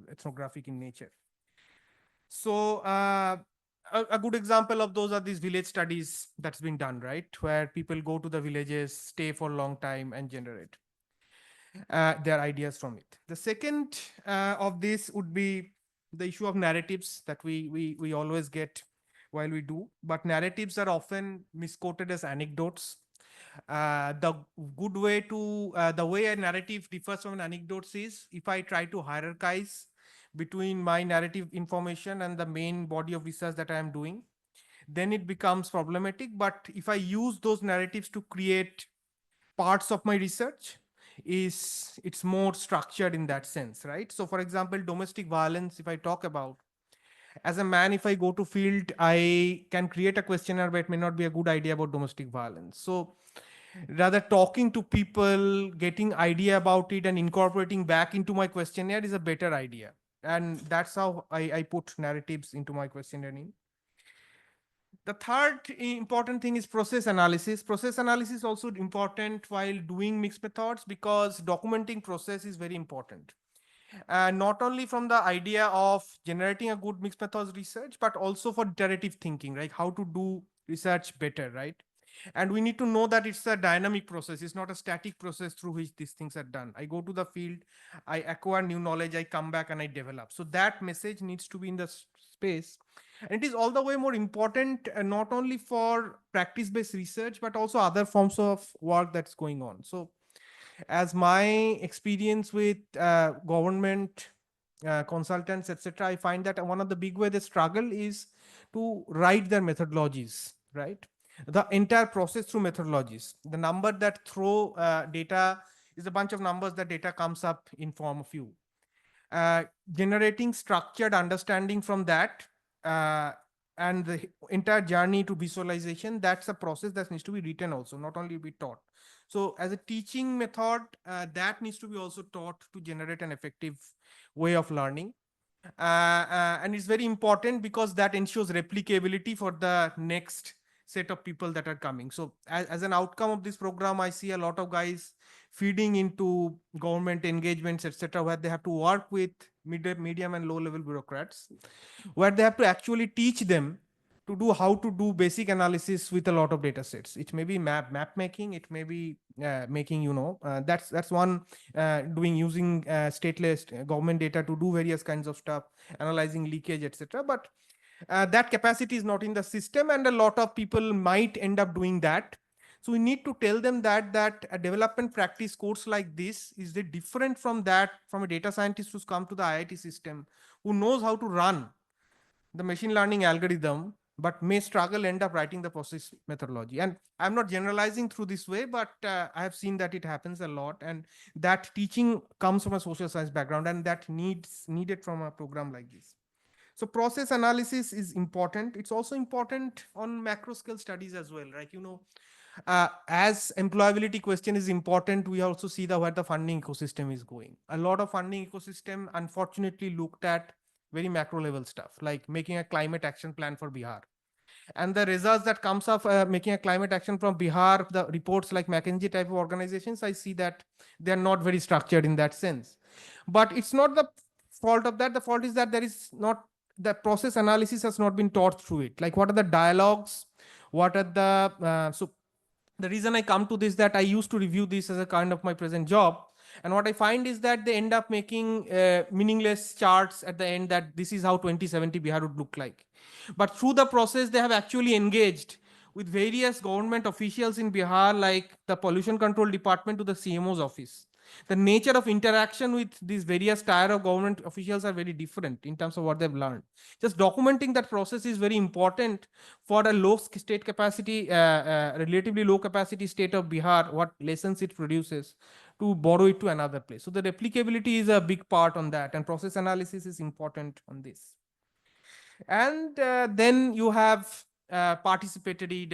ethnographic in nature. So a good example of those are these village studies that's been done, right? Where people go to the villages, stay for a long time and generate their ideas from it. The second of this would be the issue of narratives that we always get while we do, but narratives are often misquoted as anecdotes. The good way to, the way a narrative differs from an anecdote is if I try to hierarchize between my narrative information and the main body of research that I am doing, then it becomes problematic. But if I use those narratives to create parts of my research, it's more structured in that sense, right? So for example, domestic violence, if I talk about, as a man, if I go to field, I can create a questionnaire, but it may not be a good idea about domestic violence. So rather talking to people, getting idea about it and incorporating back into my questionnaire is a better idea. And that's how I put narratives into my questionnaire. The third important thing is process analysis. Process analysis is also important while doing mixed methods because documenting process is very important. Not only from the idea of generating a good mixed methods research, but also for iterative thinking, right? How to do research better, right? And we need to know that it's a dynamic process. It's not a static process through which these things are done. I go to the field, I acquire new knowledge, I come back and I develop. So that message needs to be in the space. And it is all the way more important, not only for practice-based research, but also other forms of work that's going on. So as my experience with government consultants, etc., I find that one of the big way they struggle is to write their methodologies, right? The entire process through methodologies. The number that throw data is a bunch of numbers that data comes up in form of you. Generating structured understanding from that and the entire journey to visualization, that's a process that needs to be written also, not only be taught. So as a teaching method, that needs to be also taught to generate an effective way of learning. And it's very important because that ensures replicability for the next set of people that are coming. So as an outcome of this program, I see a lot of guys feeding into government engagements, etc., where they have to work with medium and low level bureaucrats, where they have to actually teach them to do how to do basic analysis with a lot of data sets. It may be map making, it may be making, that's one doing using stateless government data to do various kinds of stuff, analyzing leakage, etc. But that capacity is not in the system, and a lot of people might end up doing that. So we need to tell them that a development practice course like this is different from that, from a data scientist who's come to the IIT system, who knows how to run the machine learning algorithm, but may struggle end up writing the process methodology. And I'm not generalizing through this way, but I have seen that it happens a lot. And that teaching comes from a social science background, and that needed from a program like this. So process analysis is important. It's also important on macro scale studies as well, right? As employability question is important, we also see where the funding ecosystem is going. A lot of funding ecosystem unfortunately looked at very macro level stuff, like making a climate action plan for Bihar. And the results that comes of making a climate action from Bihar, the reports like McKinsey type of organizations, I see that they're not very structured in that sense. But it's not the fault of that. The fault is that there is not, the process analysis has not been taught through it. Like what are the dialogues? What are the, so the reason I come to this, that I used to review this as a kind of my present job. And what I find is that they end up making meaningless charts at the end, that this is how 2070 Bihar would look like. But through the process, they have actually engaged with various government officials in Bihar, like the pollution control department to the CMO's office. The nature of interaction with these various tier of government officials are very different in terms of what they've learned. Just documenting that process is very important for a low state capacity, relatively low capacity state of Bihar, what lessons it produces, to borrow it to another place. So the replicability is a big part on that, and process analysis is important on this. And then you have participatory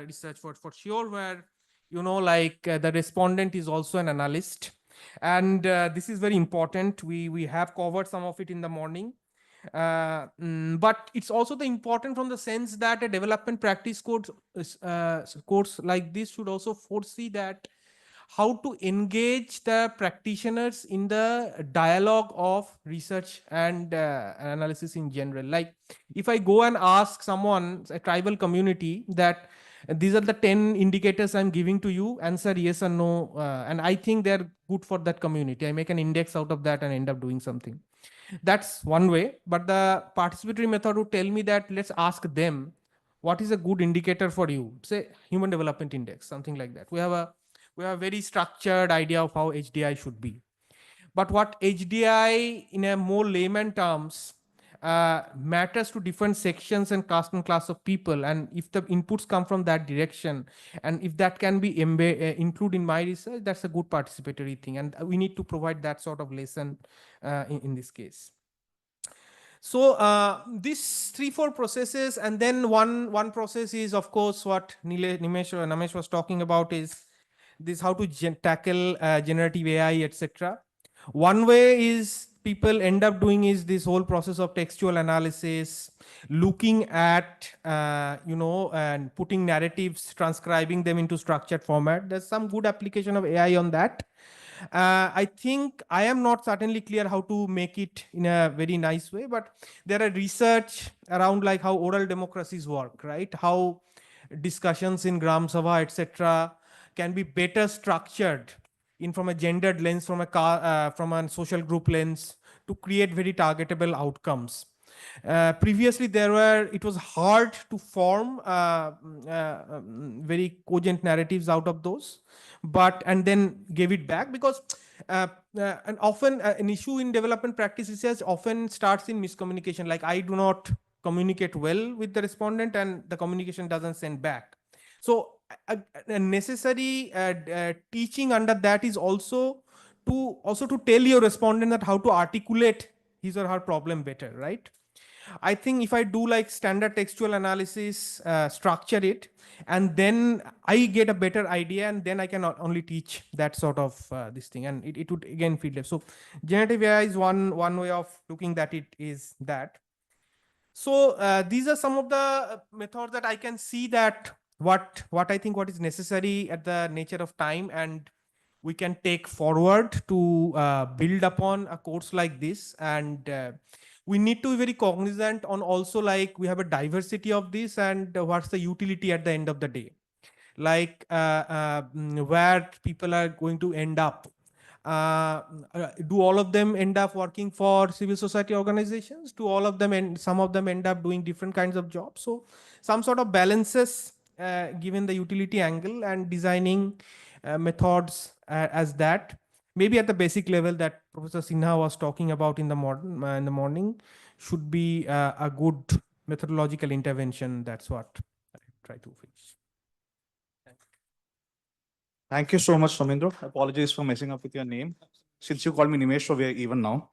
research for sure, where the respondent is also an analyst, and this is very important. We have covered some of it in the morning, but it's also the important from the sense that a development practice course like this should also foresee that how to engage the practitioners in the dialogue of research and analysis in general. Like if I go and ask someone, a tribal community, that these are the 10 indicators I'm giving to you, answer yes or no, and I think they're good for that community, I make an index out of that and end up doing something. That's one way, but the participatory method would tell me that let's ask them what is a good indicator for you, say human development index, something like that. We have a very structured idea of how HDI should be. But what HDI in a more layman terms matters to different sections and class of people, and if the inputs come from that direction, and if that can be included in my research, that's a good participatory thing, and we need to provide that sort of lesson in this case. So these 3-4 processes, and then one process is, of course, what Namesh was talking about, is this how to tackle generative AI, etc. One way is people end up doing is this whole process of textual analysis, looking at and putting narratives, transcribing them into structured format. There's some good application of AI on that. I think I am not certainly clear how to make it in a very nice way, but there are research around like how oral democracies work, right? How discussions in Gram Sabha, etc., can be better structured in from a gendered lens, from a social group lens, to create very targetable outcomes. Previously, it was hard to form very cogent narratives out of those, and then gave it back, because and often an issue in development practice research often starts in miscommunication. Like I do not communicate well with the respondent, and the communication doesn't send back. So a necessary teaching under that is also to tell your respondent that how to articulate his or her problem better, right? I think if I do like standard textual analysis, structure it, and then I get a better idea, and then I can not only teach that sort of this thing, and it would again feel left. So generative AI is one way of looking at it, is that. So these are some of the methods that I can see that what I think what is necessary at the nature of time, and we can take forward to build upon a course like this. And we need to be very cognizant on also, like we have a diversity of this, and what's the utility at the end of the day, like where people are going to end up. Do all of them end up working for civil society organizations? Do all of them, and some of them end up doing different kinds of jobs? So some sort of balances given the utility angle, and designing methods as that. Maybe at the basic level that Professor Sinha was talking about in the morning should be a good methodological intervention. That's what I try to fix. Thank you so much, Shamindra. Apologies for messing up with your name. Since you called me Nimesh, so we are even now.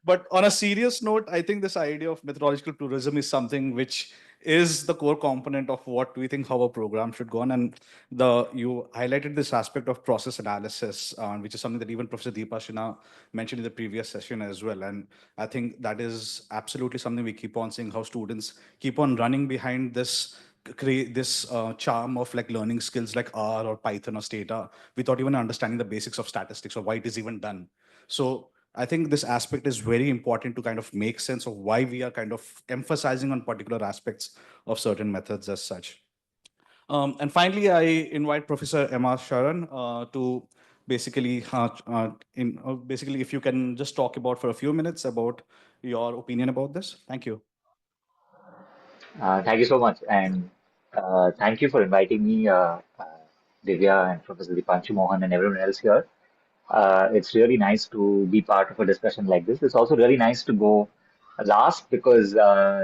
But on a serious note, I think this idea of methodological pluralism is something which is the core component of what we think how a program should go on. And you highlighted this aspect of process analysis, which is something that even Professor Deepa Shina mentioned in the previous session as well. And I think that is absolutely something we keep on seeing, how students keep on running behind this create this charm of like learning skills like R or Python or Stata without even understanding the basics of statistics or why it is even done. So I think this aspect is very important to kind of make sense of why we are kind of emphasizing on particular aspects of certain methods as such. And finally, I invite Professor Emma Sharan to basically, basically, if you can just talk about for a few minutes about your opinion about this. Thank you. Thank you so much, and thank you for inviting me, Divya and Professor Dipanshu Mohan and everyone else here. It's really nice to be part of a discussion like this. It's also really nice to go last because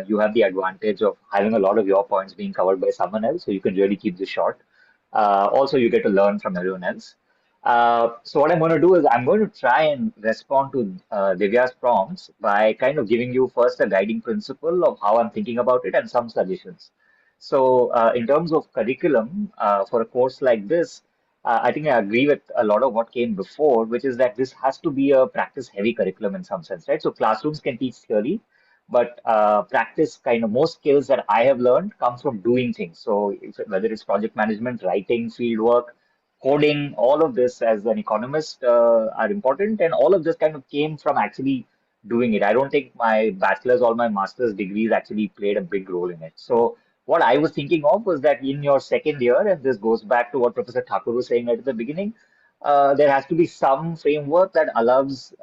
you have the advantage of having a lot of your points being covered by someone else, so you can really keep this short. Also, you get to learn from everyone else. So what I'm going to do is I'm going to try and respond to Divya's prompts by kind of giving you first a guiding principle of how I'm thinking about it and some suggestions. So in terms of curriculum for a course like this, I think I agree with a lot of what came before, which is that this has to be a practice-heavy curriculum in some sense, right? So classrooms can teach theory, but practice kind of most skills that I have learned come from doing things. So whether it's project management, writing, field work, coding, all of this as an economist are important, and all of this kind of came from actually doing it. I don't think my bachelor's or my master's degrees actually played a big role in it. So what I was thinking of was that in your second year, and this goes back to what Professor Thakur was saying at the beginning, there has to be some framework that allows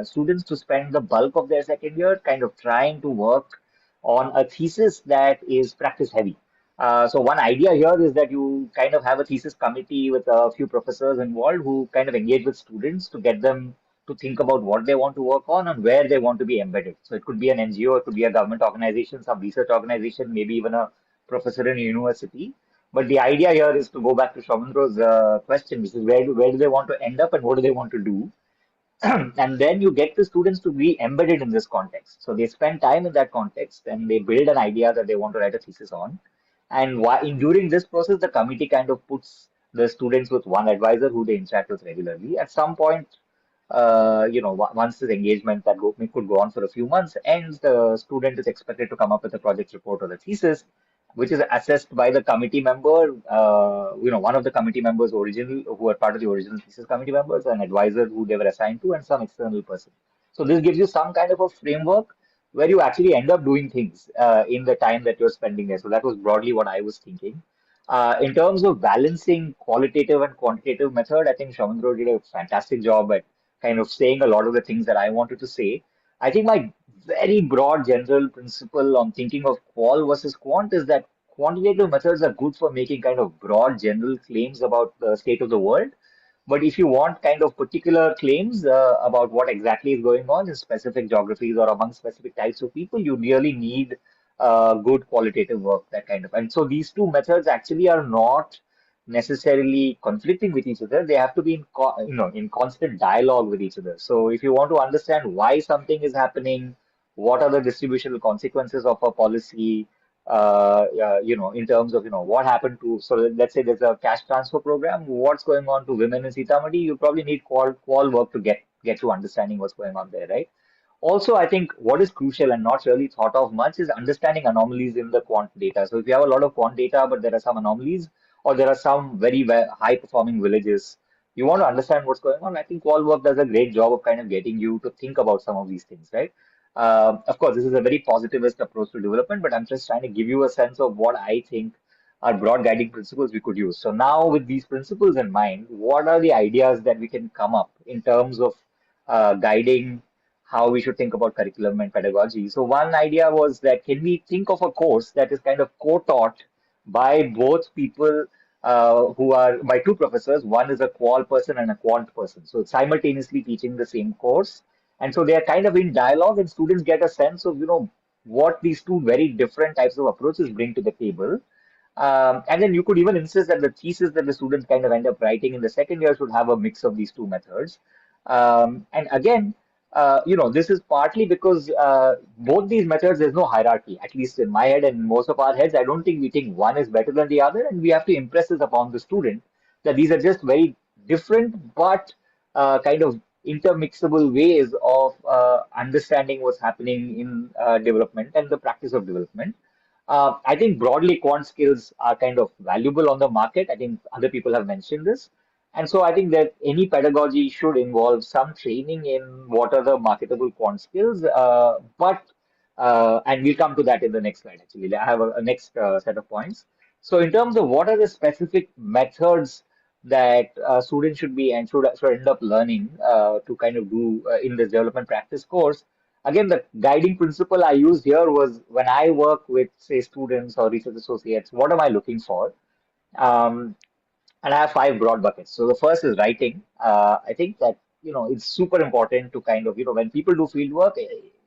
students to spend the bulk of their second year kind of trying to work on a thesis that is practice heavy. So one idea here is that you kind of have a thesis committee with a few professors involved who kind of engage with students to get them to think about what they want to work on and where they want to be embedded. So it could be an NGO, it could be a government organization, some research organization, maybe even a professor in a university. But the idea here is to go back to Shamindra's question, which is where do they want to end up and what do they want to do? And then you get the students to be embedded in this context. So they spend time in that context and they build an idea that they want to write a thesis on. And during this process, the committee kind of puts the students with one advisor who they interact with regularly. At some point, once this engagement could go on for a few months ends, the student is expected to come up with a project report or a thesis, which is assessed by the committee member, one of the committee members who are part of the original thesis committee members, an advisor who they were assigned to, and some external person. So this gives you some kind of a framework where you actually end up doing things in the time that you're spending there. So that was broadly what I was thinking. In terms of balancing qualitative and quantitative method, I think Shamindra did a fantastic job at kind of saying a lot of the things that I wanted to say. I think my very broad general principle on thinking of qual versus quant is that quantitative methods are good for making kind of broad general claims about the state of the world. But if you want kind of particular claims about what exactly is going on in specific geographies or among specific types of people, you really need good qualitative work, that kind of. And so these two methods actually are not necessarily conflicting with each other. They have to be in constant dialogue with each other. So if you want to understand why something is happening, what are the distributional consequences of a policy, in terms of, what happened to, so let's say there's a cash transfer program, what's going on to women in Sitamarhi, you probably need qual work to get to understanding what's going on there, right? Also, I think what is crucial and not really thought of much is understanding anomalies in the quant data. So if you have a lot of quant data, but there are some anomalies, or there are some very high performing villages, you want to understand what's going on. I think qual work does a great job of kind of getting you to think about some of these things, right? Of course, this is a very positivist approach to development, but I'm just trying to give you a sense of what I think are broad guiding principles we could use. So now, with these principles in mind, what are the ideas that we can come up in terms of guiding how we should think about curriculum and pedagogy? So one idea was that can we think of a course that is kind of co-taught by both people who are by two professors. One is a qual person and a quant person. So simultaneously teaching the same course. And so they are kind of in dialogue, and students get a sense of, what these two very different types of approaches bring to the table. And then you could even insist that the thesis that the students kind of end up writing in the second year should have a mix of these two methods. And again, this is partly because both these methods, there's no hierarchy, at least in my head and most of our heads. I don't think we think one is better than the other, and we have to impress this upon the student that these are just very different but kind of intermixable ways of understanding what's happening in development and the practice of development. I think broadly quant skills are kind of valuable on the market. I think other people have mentioned this. And so I think that any pedagogy should involve some training in what are the marketable quant skills. And we'll come to that in the next slide, actually. I have a next set of points. So in terms of what are the specific methods that students should be and should end up learning to kind of do in this development practice course, again, the guiding principle I used here was when I work with, say, students or research associates, what am I looking for? Um, and I have five broad buckets. So the first is writing. I think that it's super important to kind of when people do field work,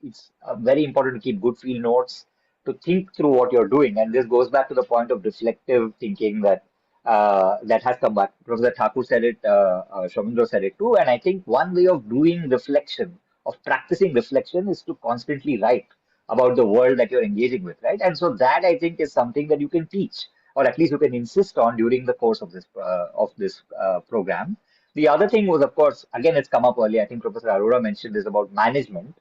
it's very important to keep good field notes, to think through what you're doing, and this goes back to the point of reflective thinking that has come back. Professor Thakur said it, Shamindra said it too, and I think one way of doing reflection, of practicing reflection, is to constantly write about the world that you're engaging with, right? And so that I think is something that you can teach, or at least you can insist on during the course of this program. The other thing was, of course, again, it's come up earlier. I think Professor Arora mentioned this about management.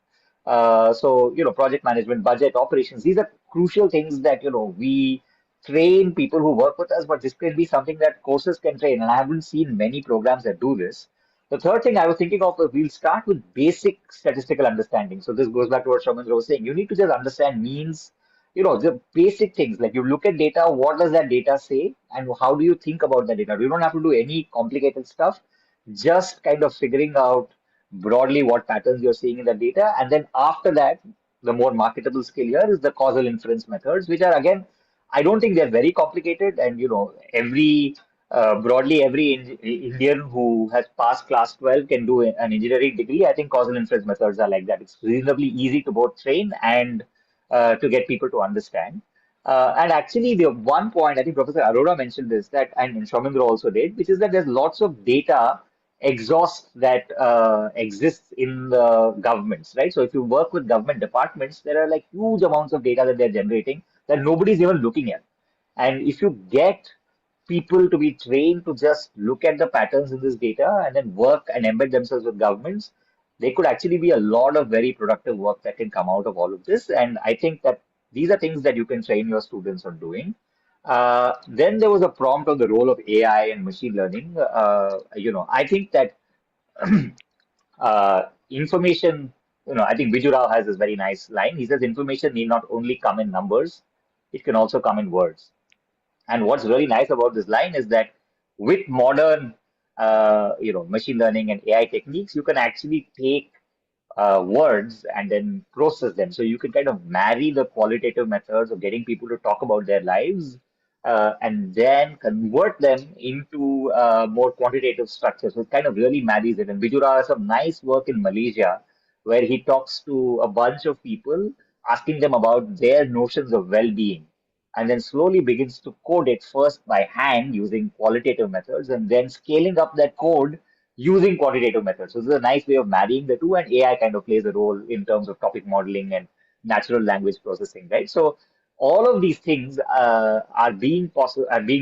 So, project management, budget, operations, these are crucial things that, we train people who work with us, but this can be something that courses can train. And I haven't seen many programs that do this. The third thing I was thinking of is we'll start with basic statistical understanding. So this goes back to what Shamindra was saying. You need to just understand means, the basic things, like you look at data, what does that data say, and how do you think about that data? You don't have to do any complicated stuff, just kind of figuring out broadly what patterns you're seeing in the data. And then after that, the more marketable skill here is the causal inference methods, which are, again, I don't think they're very complicated. And, broadly, every Indian who has passed class 12 can do an engineering degree. I think causal inference methods are like that. It's reasonably easy to both train and to get people to understand. And actually, the one point, I think Professor Arora mentioned this, that, and Shamindra also did, which is that there's lots of data exhaust that exists in the governments, right? So if you work with government departments, there are like huge amounts of data that they're generating that nobody's even looking at. And if you get people to be trained to just look at the patterns in this data and then work and embed themselves with governments, there could actually be a lot of very productive work that can come out of all of this. And I think that these are things that you can train your students on doing. Then there was a prompt on the role of AI and machine learning. I think that information, I think Viju Rao has this very nice line. He says information need not only come in numbers, it can also come in words. And what's really nice about this line is that with modern, machine learning and AI techniques, you can actually take words and then process them. So you can kind of marry the qualitative methods of getting people to talk about their lives and then convert them into more quantitative structures. So it kind of really marries it. And Vijura has some nice work in Malaysia where he talks to a bunch of people, asking them about their notions of well-being, and then slowly begins to code it first by hand using qualitative methods and then scaling up that code using quantitative methods. So this is a nice way of marrying the two, and AI kind of plays a role in terms of topic modeling and natural language processing, right? So all of these things are being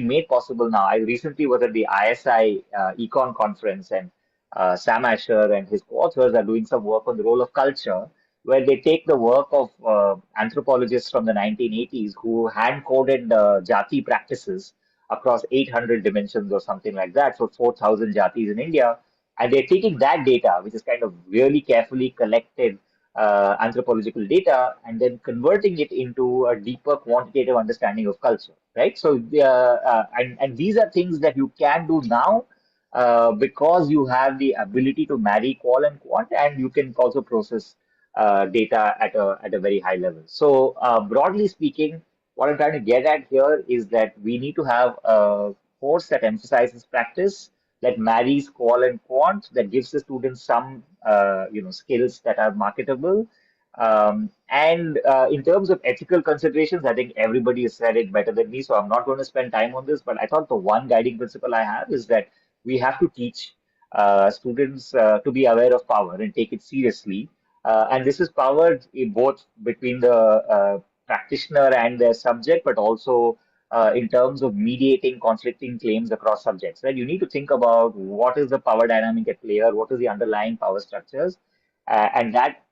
made possible now. I recently was at the ISI Econ conference, and Sam Asher and his co-authors are doing some work on the role of culture, where they take the work of anthropologists from the 1980s who hand-coded Jati practices across 800 dimensions or something like that, so 4,000 Jatis in India, and they're taking that data, which is kind of really carefully collected anthropological data, and then converting it into a deeper quantitative understanding of culture, right? So, and these are things that you can do now because you have the ability to marry qual and quant, and you can also process data at a very high level. So, broadly speaking, what I'm trying to get at here is that we need to have a course that emphasizes practice, that marries qual and quant, that gives the students some skills that are marketable. And in terms of ethical considerations, I think everybody has said it better than me, so I'm not going to spend time on this. But I thought the one guiding principle I have is that we have to teach students to be aware of power and take it seriously. And this is powered in both between the practitioner and their subject, but also in terms of mediating conflicting claims across subjects, right? You need to think about what is the power dynamic at play here, what is the underlying power structures, and that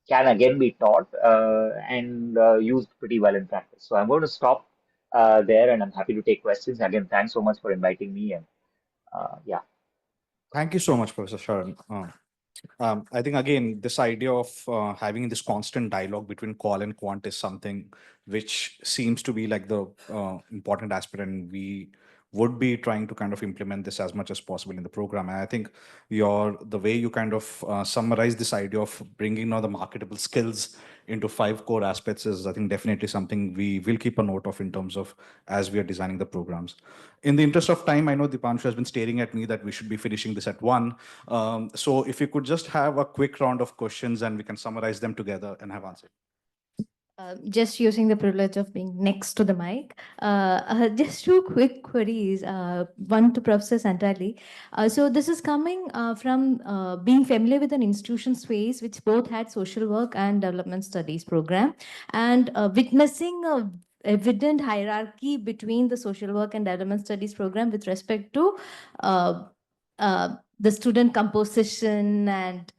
can again be taught and used pretty well in practice. So I'm going to stop there, and I'm happy to take questions. Again, thanks so much for inviting me, and yeah. Thank you so much, Professor Sharan. I think, again, this idea of having this constant dialogue between qual and quant is something which seems to be like the important aspect, and we would be trying to kind of implement this as much as possible in the program. And I think the way you kind of summarize this idea of bringing now the marketable skills into 5 core aspects is, I think, definitely something we will keep a note of in terms of as we are designing the programs. In the interest of time, I know Dipanshu has been staring at me that we should be finishing this at 1. So if you could just have a quick round of questions and we can summarize them together and have answers. Just using the privilege of being next to the mic, just 2 quick queries. One to Professor Sandali. So this is coming from being familiar with an institution space which both had social work and development studies program, and witnessing a evident hierarchy between the social work and development studies program with respect to uh, the student composition and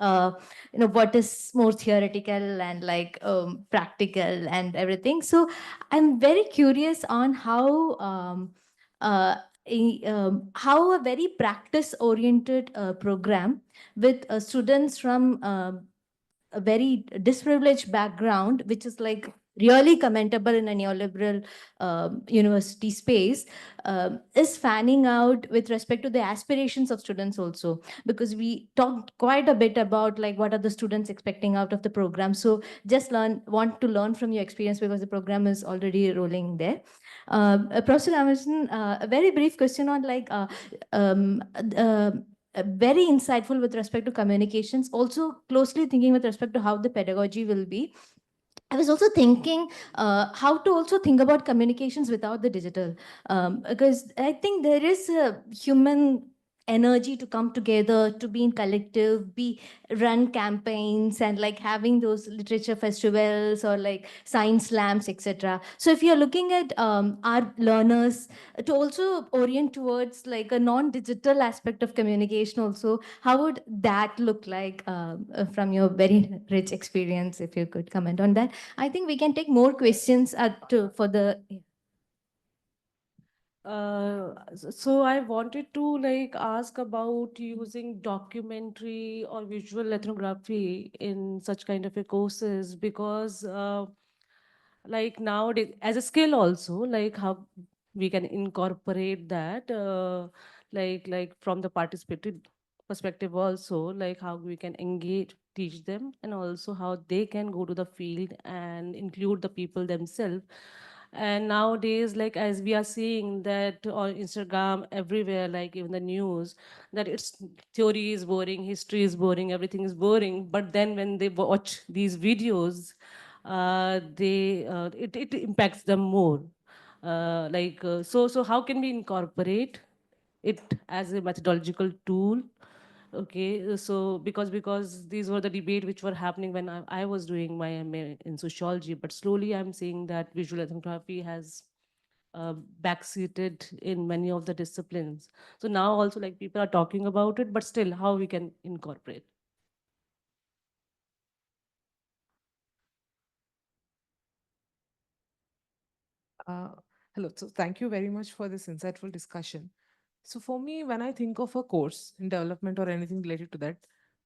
what is more theoretical and like practical and everything. So I'm very curious on how a very practice oriented program with students from a very disprivileged background, which is like really commendable in a neoliberal university space, is fanning out with respect to the aspirations of students also, because we talked quite a bit about like what are the students expecting out of the program. So just want to learn from your experience because the program is already rolling there. Professor Ramakrishnan, a very brief question on like um, uh, very insightful with respect to communications, also closely thinking with respect to how the pedagogy will be. I was also thinking how to also think about communications without the digital, because I think there is a human energy to come together, to be in collective, be run campaigns and like having those literature festivals or like science slams, etc. So if you're looking at our learners to also orient towards like a non-digital aspect of communication also, how would that look like from your very rich experience, if you could comment on that? I think we can take more questions for the. So I wanted to like ask about using documentary or visual ethnography in such kind of a courses, because like nowadays as a skill also, like how we can incorporate that, like from the participative perspective also, like how we can engage, teach them, and also how they can go to the field and include the people themselves. And nowadays, like as we are seeing that on Instagram everywhere, like even the news, that it's theory is boring, history is boring, everything is boring, but then when they watch these videos, it impacts them more. So how can we incorporate it as a methodological tool? Okay, so because these were the debate which were happening when I was doing my MA in sociology, but slowly I'm seeing that visual ethnography has backseated in many of the disciplines. So now also like people are talking about it, but still how we can incorporate. Uh, Hello. So thank you very much for this insightful discussion. So for me, when I think of a course in development or anything related to that,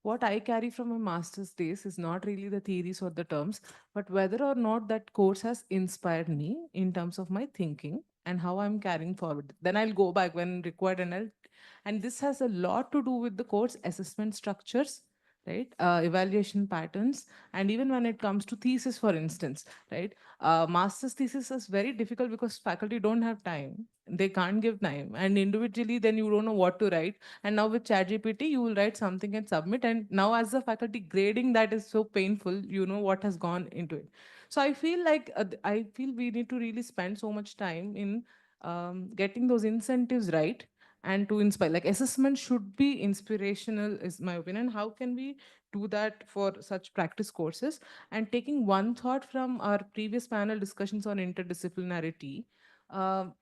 what I carry from my master's days is not really the theories or the terms, but whether or not that course has inspired me in terms of my thinking and how I'm carrying forward. Then I'll go back when required, and this has a lot to do with the course assessment structures, right? Evaluation patterns, and even when it comes to thesis, for instance, right? Master's thesis is very difficult because faculty don't have time. They can't give time, and individually, then you don't know what to write. And now with ChatGPT, you will write something and submit. And now, as a faculty, grading that is so painful. You know what has gone into it. So I feel like I feel we need to really spend so much time in getting those incentives right and to inspire. Like assessment should be inspirational, is my opinion. How can we do that for such practice courses? And taking one thought from our previous panel discussions on interdisciplinarity, um,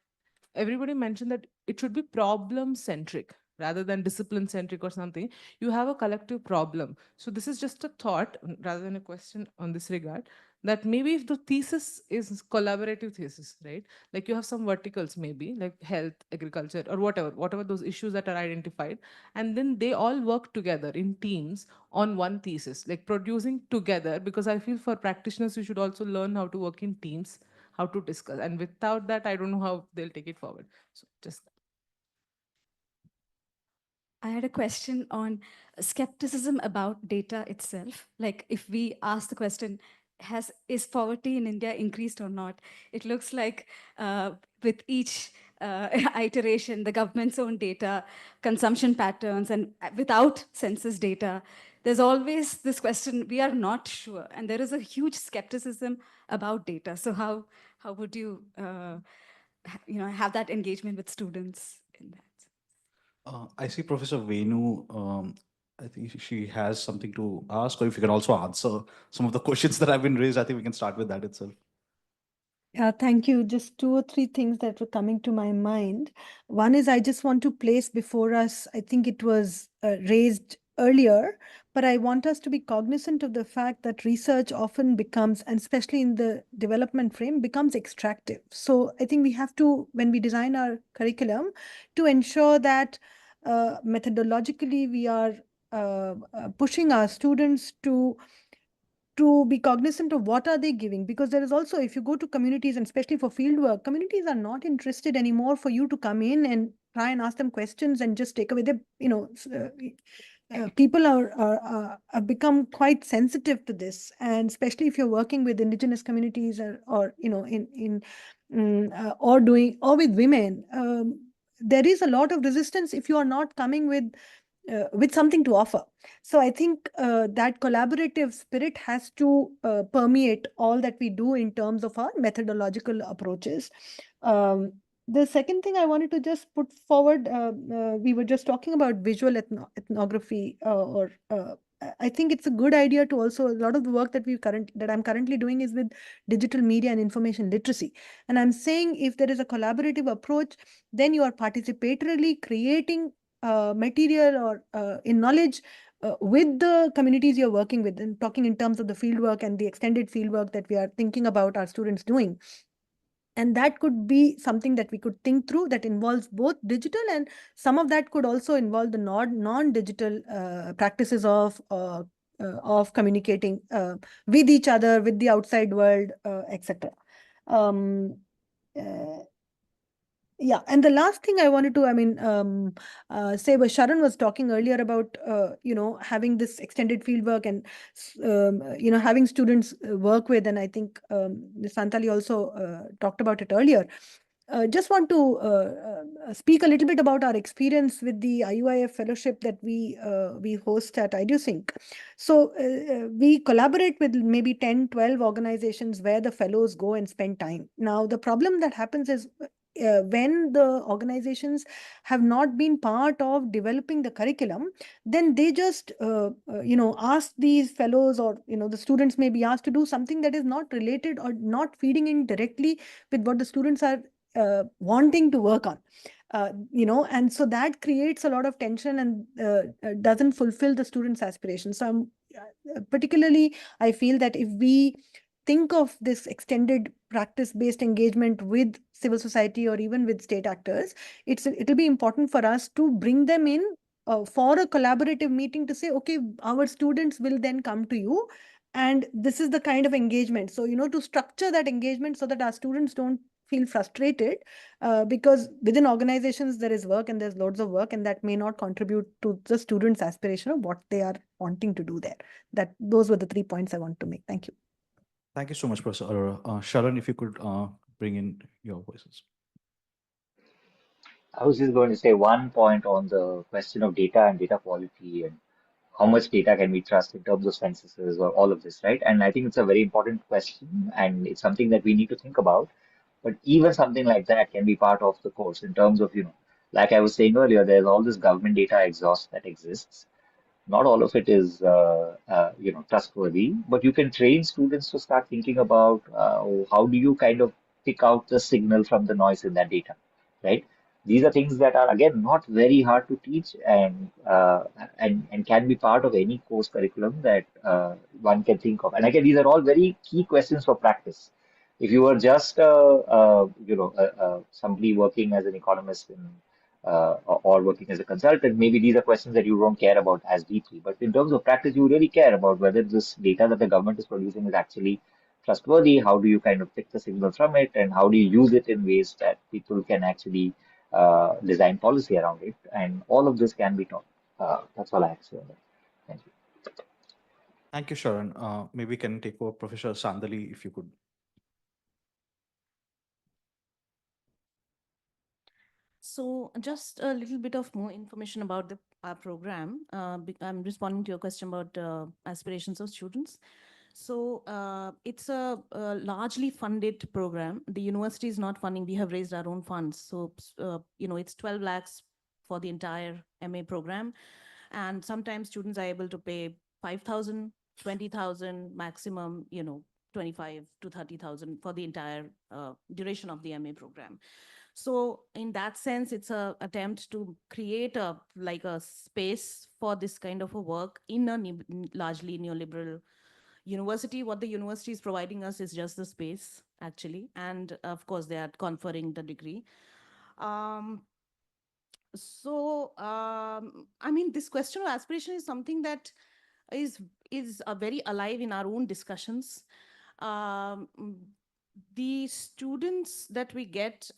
everybody mentioned that it should be problem centric rather than discipline centric or something. You have a collective problem. So this is just a thought rather than a question on this regard, that maybe if the thesis is collaborative thesis, right? Like you have some verticals, maybe like health, agriculture, or whatever those issues that are identified, and then they all work together in teams on one thesis, like producing together. Because I feel for practitioners, you should also learn how to work in teams, how to discuss. And without that, I don't know how they'll take it forward. So just I had a question on skepticism about data itself. Like if we ask the question, is poverty in India increased or not? It looks like with each iteration, the government's own data, consumption patterns, and without census data, there's always this question, we are not sure. And there is a huge skepticism about data. So how would you, have that engagement with students in that? I see Professor Venu. I think she has something to ask, or if you can also answer some of the questions that have been raised, I think we can start with that itself. Yeah, thank you. Just two or three things that were coming to my mind. One is I just want to place before us, I think it was raised earlier, but I want us to be cognizant of the fact that research often becomes, and especially in the development frame, becomes extractive. So I think we have to, when we design our curriculum, to ensure that methodologically we are pushing our students to be cognizant of what are they giving, because there is also, if you go to communities and especially for field work, communities are not interested anymore for you to come in and try and ask them questions and just take away the, people have become quite sensitive to this, and especially if you're working with indigenous communities or or doing or with women, there is a lot of resistance if you are not coming with something to offer. So I think that collaborative spirit has to permeate all that we do in terms of our methodological approaches. The second thing I wanted to just put forward, we were just talking about visual ethnography, I think it's a good idea to also, a lot of the work that I'm currently doing is with digital media and information literacy. And I'm saying if there is a collaborative approach, then you are participatorily creating material or in knowledge with the communities you're working with, and talking in terms of the fieldwork and the extended fieldwork that we are thinking about our students doing. And that could be something that we could think through that involves both digital, and some of that could also involve the non-digital practices of communicating with each other, with the outside world, etc. Yeah, and the last thing I wanted to, say was Sharan was talking earlier about, having this extended field work and, having students work with, and I think Ms. Santali also talked about it earlier. Just want to speak a little bit about our experience with the IUIF fellowship that we host at Ideosync. So we collaborate with maybe 10, 12 organizations where the fellows go and spend time. Now, the problem that happens is when the organizations have not been part of developing the curriculum, then they just ask these fellows, or the students may be asked to do something that is not related or not feeding in directly with what the students are wanting to work on. And so that creates a lot of tension and doesn't fulfill the students' aspirations. So particularly, I feel that if we think of this extended practice-based engagement with civil society or even with state actors, it'll be important for us to bring them in for a collaborative meeting to say, okay, our students will then come to you, and this is the kind of engagement. So, to structure that engagement so that our students don't feel frustrated, because within organizations there is work and there's loads of work, and that may not contribute to the students' aspiration of what they are wanting to do there. Those were the 3 points I want to make. Thank you. Thank you so much, Professor Arora. Sharan, if you could bring in your voices. I was just going to say one point on the question of data and data quality and how much data can we trust in terms of censuses or all of this, right? And I think it's a very important question and it's something that we need to think about. But even something like that can be part of the course in terms of, like I was saying earlier, there's all this government data exhaust that exists. Not all of it is, trustworthy, but you can train students to start thinking about how do you kind of pick out the signal from the noise in that data, right? These are things that are again not very hard to teach and can be part of any course curriculum that one can think of. And again, these are all very key questions for practice. If you were just somebody working as an economist or working as a consultant, maybe these are questions that you don't care about as deeply. But in terms of practice, you really care about whether this data that the government is producing is actually trustworthy. How do you kind of pick the signal from it, and how do you use it in ways that people can actually design policy around it? And all of this can be taught. That's all I have to say on that. Thank you. Thank you, Sharan. Maybe we can take over Professor Sandali, if you could. So just a little bit of more information about our program. I'm responding to your question about aspirations of students. So it's a largely funded program. The university is not funding. We have raised our own funds. So, it's 12 lakhs for the entire MA program. And sometimes students are able to pay 5,000, 20,000 maximum, 25 to 30,000 for the entire duration of the MA program. So in that sense, it's a attempt to create a space for this kind of a work in a largely neoliberal university. What the university is providing us is just the space, actually, and of course they are conferring the degree. I mean, this question of aspiration is something that is very alive in our own discussions. Um, the students that we get,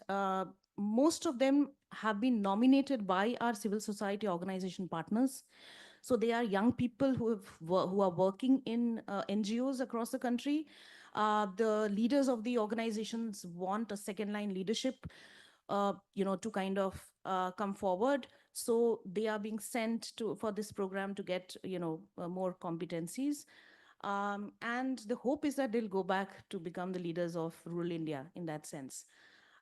most of them have been nominated by our civil society organization partners. So they are young people who are working in NGOs across the country. The leaders of the organizations want a second line leadership, to kind of come forward. So they are being sent for this program to get, more competencies. And the hope is that they'll go back to become the leaders of rural India in that sense.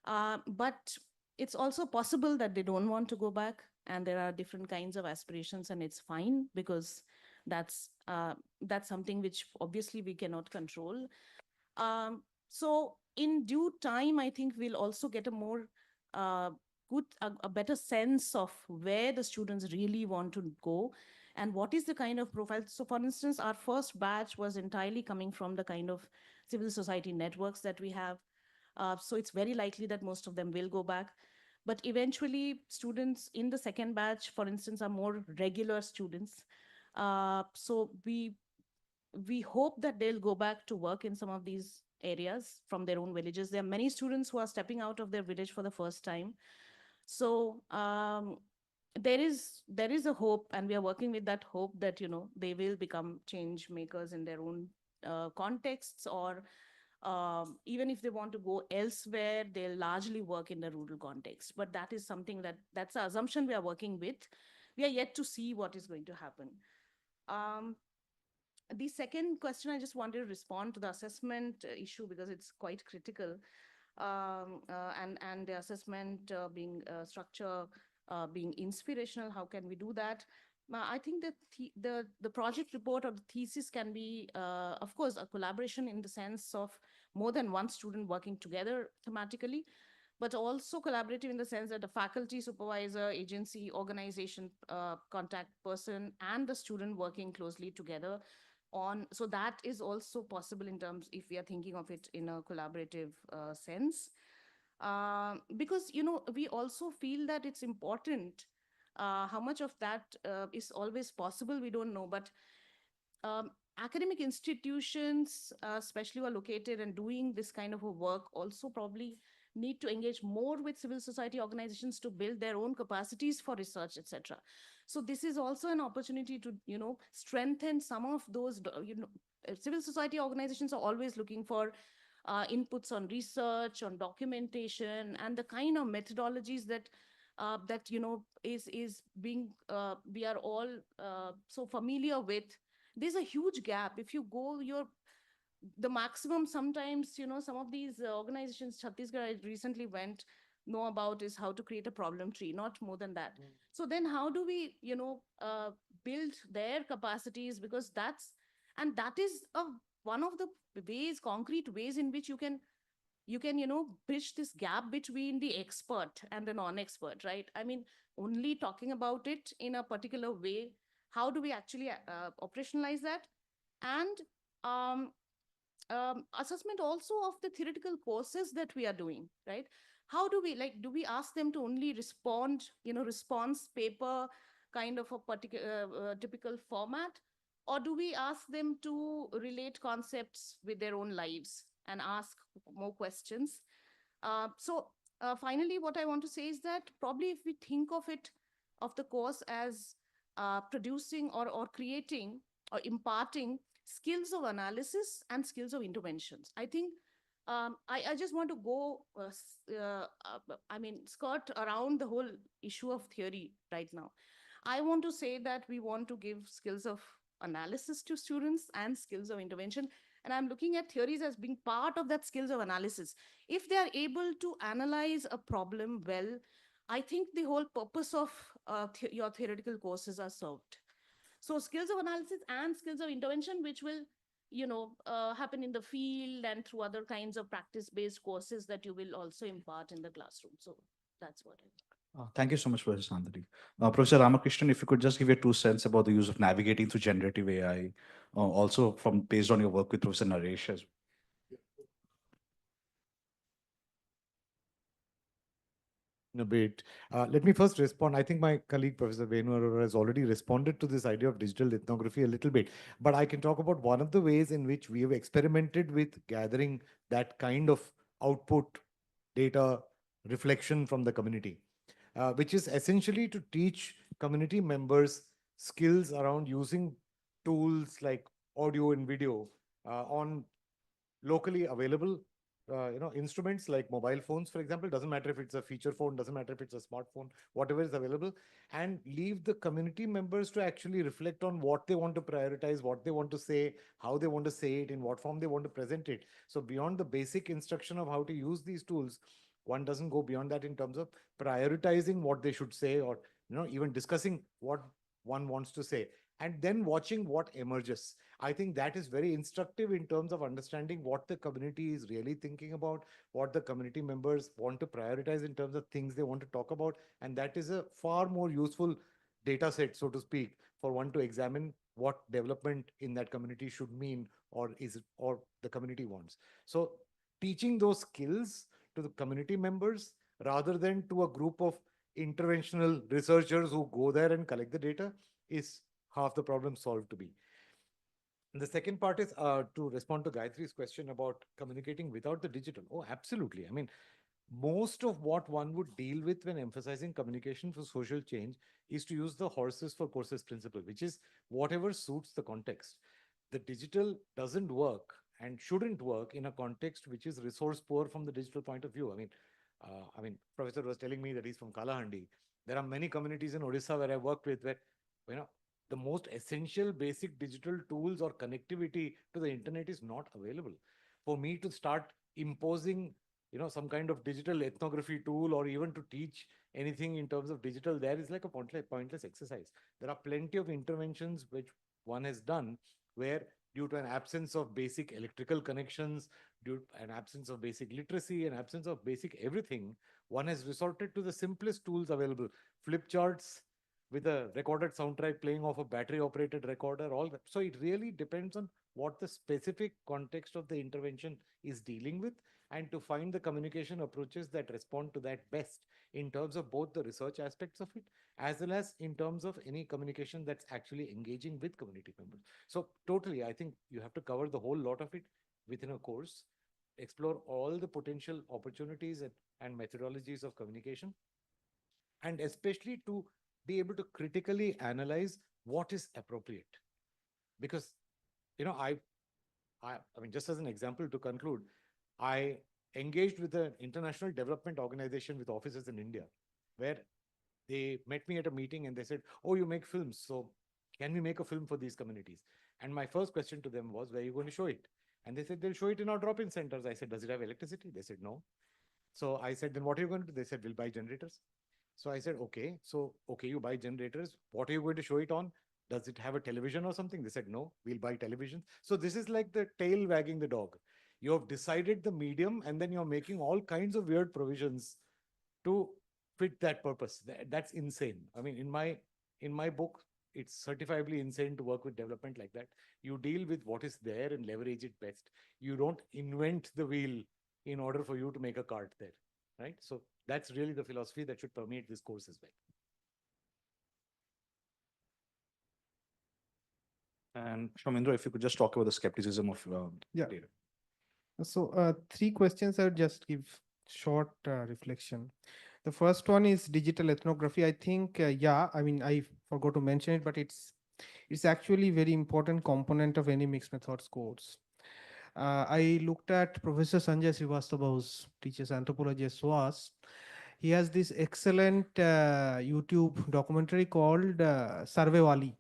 But it's also possible that they don't want to go back, and there are different kinds of aspirations, and it's fine, because that's something which obviously we cannot control. So in due time, I think we'll also get a more a better sense of where the students really want to go and what is the kind of profile. So for instance, our first batch was entirely coming from the kind of civil society networks that we have. So it's very likely that most of them will go back. But eventually, students in the second batch, for instance, are more regular students. So we hope that they'll go back to work in some of these areas from their own villages. There are many students who are stepping out of their village for the first time. So there is a hope, and we are working with that hope that they will become change makers in their own contexts, or even if they want to go elsewhere, they'll largely work in the rural context. But that is something that's the assumption we are working with. We are yet to see what is going to happen. The second question, I just wanted to respond to the assessment issue, because it's quite critical. And the assessment being structure being inspirational, how can we do that? I think that the project report or the thesis can be, of course, a collaboration in the sense of more than one student working together thematically, but also collaborative in the sense that the faculty, supervisor, agency, organization, contact person, and the student working closely together on. So that is also possible in terms, if we are thinking of it in a collaborative sense. Because, we also feel that it's important. How much of that is always possible, we don't know. But academic institutions, especially who are located and doing this kind of a work, also probably need to engage more with civil society organizations to build their own capacities for research, etc. So this is also an opportunity to, strengthen some of those, civil society organizations are always looking for inputs on research, on documentation, and the kind of methodologies that is being we are all so familiar with. There's a huge gap. If you go the maximum, sometimes, some of these organizations, Chhattisgarh, I recently know about, is how to create a problem tree, not more than that. So then how do we, build their capacities? Because that is one of the concrete ways in which you can bridge this gap between the expert and the non-expert, right? I mean, only talking about it in a particular way, how do we actually operationalize that? And assessment also of the theoretical courses that we are doing, right? How do we, do we ask them to only respond, response paper kind of a particular typical format, or do we ask them to relate concepts with their own lives and ask more questions? Finally, what I want to say is that probably if we think of the course as producing or creating or imparting skills of analysis and skills of interventions. I think I just want to go, skirt around the whole issue of theory right now. I want to say that we want to give skills of analysis to students and skills of intervention. And I'm looking at theories as being part of that skills of analysis. If they are able to analyze a problem well, I think the whole purpose of your theoretical courses are served. So skills of analysis and skills of intervention, which will happen in the field and through other kinds of practice-based courses that you will also impart in the classroom. So that's what I. Thank you so much, Professor Sandali. Professor Ramakrishnan, if you could just give your 2 cents about the use of navigating through generative AI, also from based on your work with Professor Naresh as well. In a bit. Let me first respond. I think my colleague, Professor Venu Arora, has already responded to this idea of digital ethnography a little bit. But I can talk about one of the ways in which we have experimented with gathering that kind of output, data, reflection from the community, which is essentially to teach community members skills around using tools like audio and video on locally available instruments like mobile phones, for example. Doesn't matter if it's a feature phone, doesn't matter if it's a smartphone, whatever is available, and leave the community members to actually reflect on what they want to prioritize, what they want to say, how they want to say it, in what form they want to present it. So beyond the basic instruction of how to use these tools, one doesn't go beyond that in terms of prioritizing what they should say, or even discussing what one wants to say, and then watching what emerges. I think that is very instructive in terms of understanding what the community is really thinking about, what the community members want to prioritize in terms of things they want to talk about. And that is a far more useful data set, so to speak, for one to examine what development in that community should mean, or the community wants. So teaching those skills to the community members rather than to a group of interventional researchers who go there and collect the data is half the problem solved to be. And the second part is to respond to Gayatri's question about communicating without the digital. Oh, absolutely. I mean, most of what one would deal with when emphasizing communication for social change is to use the horses for courses principle, which is whatever suits the context. The digital doesn't work and shouldn't work in a context which is resource poor from the digital point of view. Professor was telling me that he's from Kalahandi. There are many communities in Odisha where I worked with where, the most essential basic digital tools or connectivity to the internet is not available. For me to start imposing, some kind of digital ethnography tool, or even to teach anything in terms of digital, there is like a pointless exercise. There are plenty of interventions which one has done where, due to an absence of basic electrical connections, due to an absence of basic literacy, an absence of basic everything, one has resorted to the simplest tools available. Flip charts with a recorded soundtrack playing off a battery operated recorder, all that. So it really depends on what the specific context of the intervention is dealing with, and to find the communication approaches that respond to that best in terms of both the research aspects of it, as well as in terms of any communication that's actually engaging with community members. So totally, I think you have to cover the whole lot of it within a course, explore all the potential opportunities and methodologies of communication, and especially to be able to critically analyze what is appropriate. Because, just as an example to conclude, I engaged with an international development organization with offices in India, where they met me at a meeting and they said, "Oh, you make films, so can we make a film for these communities?" And my first question to them was, "Where are you going to show it?" And they said, "They'll show it in our drop-in centers." I said, "Does it have electricity?" They said, "No." So I said, "Then what are you going to do?" They said, "We'll buy generators." So I said, "Okay, you buy generators. What are you going to show it on? Does it have a television or something?" They said, "No, we'll buy television." So this is like the tail wagging the dog. You have decided the medium, and then you're making all kinds of weird provisions to fit that purpose. That's insane. I mean, in my book, it's certifiably insane to work with development like that. You deal with what is there and leverage it best. You don't invent the wheel in order for you to make a cart there, right? So that's really the philosophy that should permeate this course as well. And Shamindra, if you could just talk about the skepticism of Yeah. data. So 3 questions. I would just give short reflection. The first one is digital ethnography. I think, yeah, I mean, I forgot to mention it, but it's actually very important component of any mixed methods course. I looked at Professor Sanjay Srivastava, who teaches anthropology at SOAS. He has this excellent YouTube documentary called Survey Wali.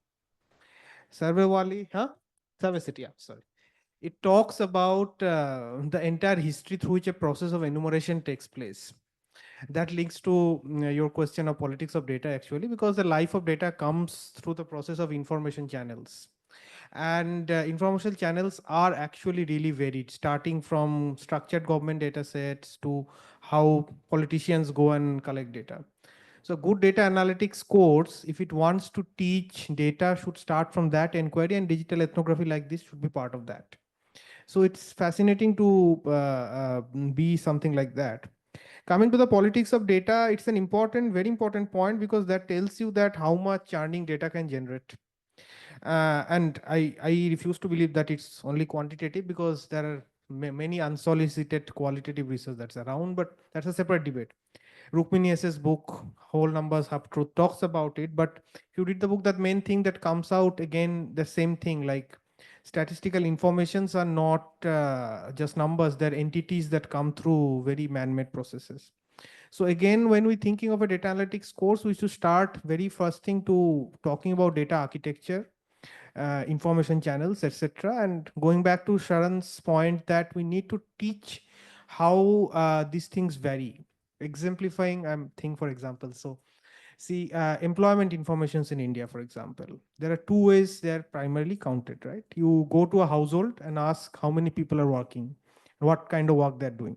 Survey Wali, huh? Survey City, yeah, sorry. It talks about the entire history through which a process of enumeration takes place. That links to your question of politics of data, actually, because the life of data comes through the process of information channels. And information channels are actually really varied, starting from structured government data sets to how politicians go and collect data. So good data analytics course, if it wants to teach data, should start from that inquiry, and digital ethnography like this should be part of that. So it's fascinating to be something like that. Coming to the politics of data, it's an important, very important point, because that tells you that how much churning data can generate. And I refuse to believe that it's only quantitative, because there are many unsolicited qualitative research that's around, but that's a separate debate. Rukmini S's book, Whole Numbers Have Truth, talks about it. But if you read the book, that main thing that comes out again, the same thing, like statistical informations are not just numbers, they're entities that come through very man-made processes. So again, when we're thinking of a data analytics course, we should start very first thing to talking about data architecture, information channels, etc. And going back to Sharan's point that we need to teach how these things vary. Exemplifying, I'm thinking, for example, so see, employment informations in India, for example, there are two ways they're primarily counted, right? You go to a household and ask how many people are working, what kind of work they're doing.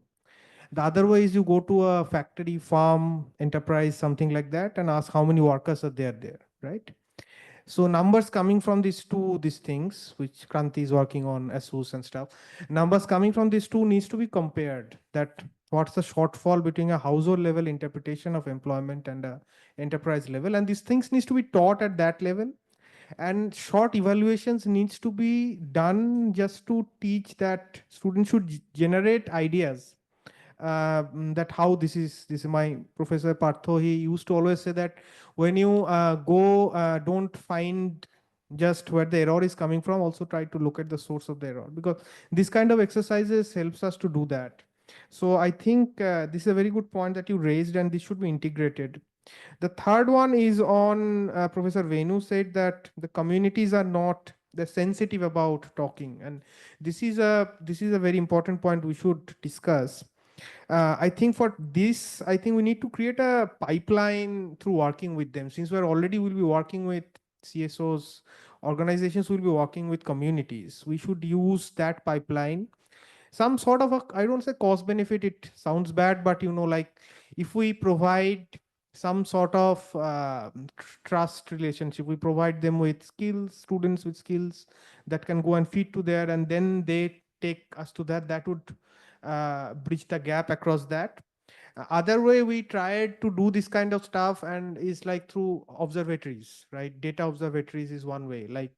The other way is you go to a factory, farm, enterprise, something like that, and ask how many workers are there, right? So numbers coming from these things, which Kranti is working on, ASUS and stuff, numbers coming from these two needs to be compared. That what's the shortfall between a household level interpretation of employment and a enterprise level, and these things needs to be taught at that level. And short evaluations needs to be done just to teach that students should generate ideas, that how this is my professor Partho, he used to always say that when you go, don't find just where the error is coming from, also try to look at the source of the error, because this kind of exercises helps us to do that. So I think this is a very good point that you raised, and this should be integrated. The third one is on Professor Venu said that the communities are not they're sensitive about talking, and this is a very important point we should discuss. I think for this, I think we need to create a pipeline through working with them. Since we're already will be working with CSOs, organizations will be working with communities. We should use that pipeline. Some sort of a, I don't say cost benefit, it sounds bad, but like if we provide some sort of trust relationship, we provide them with skills, students with skills that can go and feed to there, and then they take us to that, that would bridge the gap across that. Other way we tried to do this kind of stuff and is like through observatories, right? Data observatories is one way. Like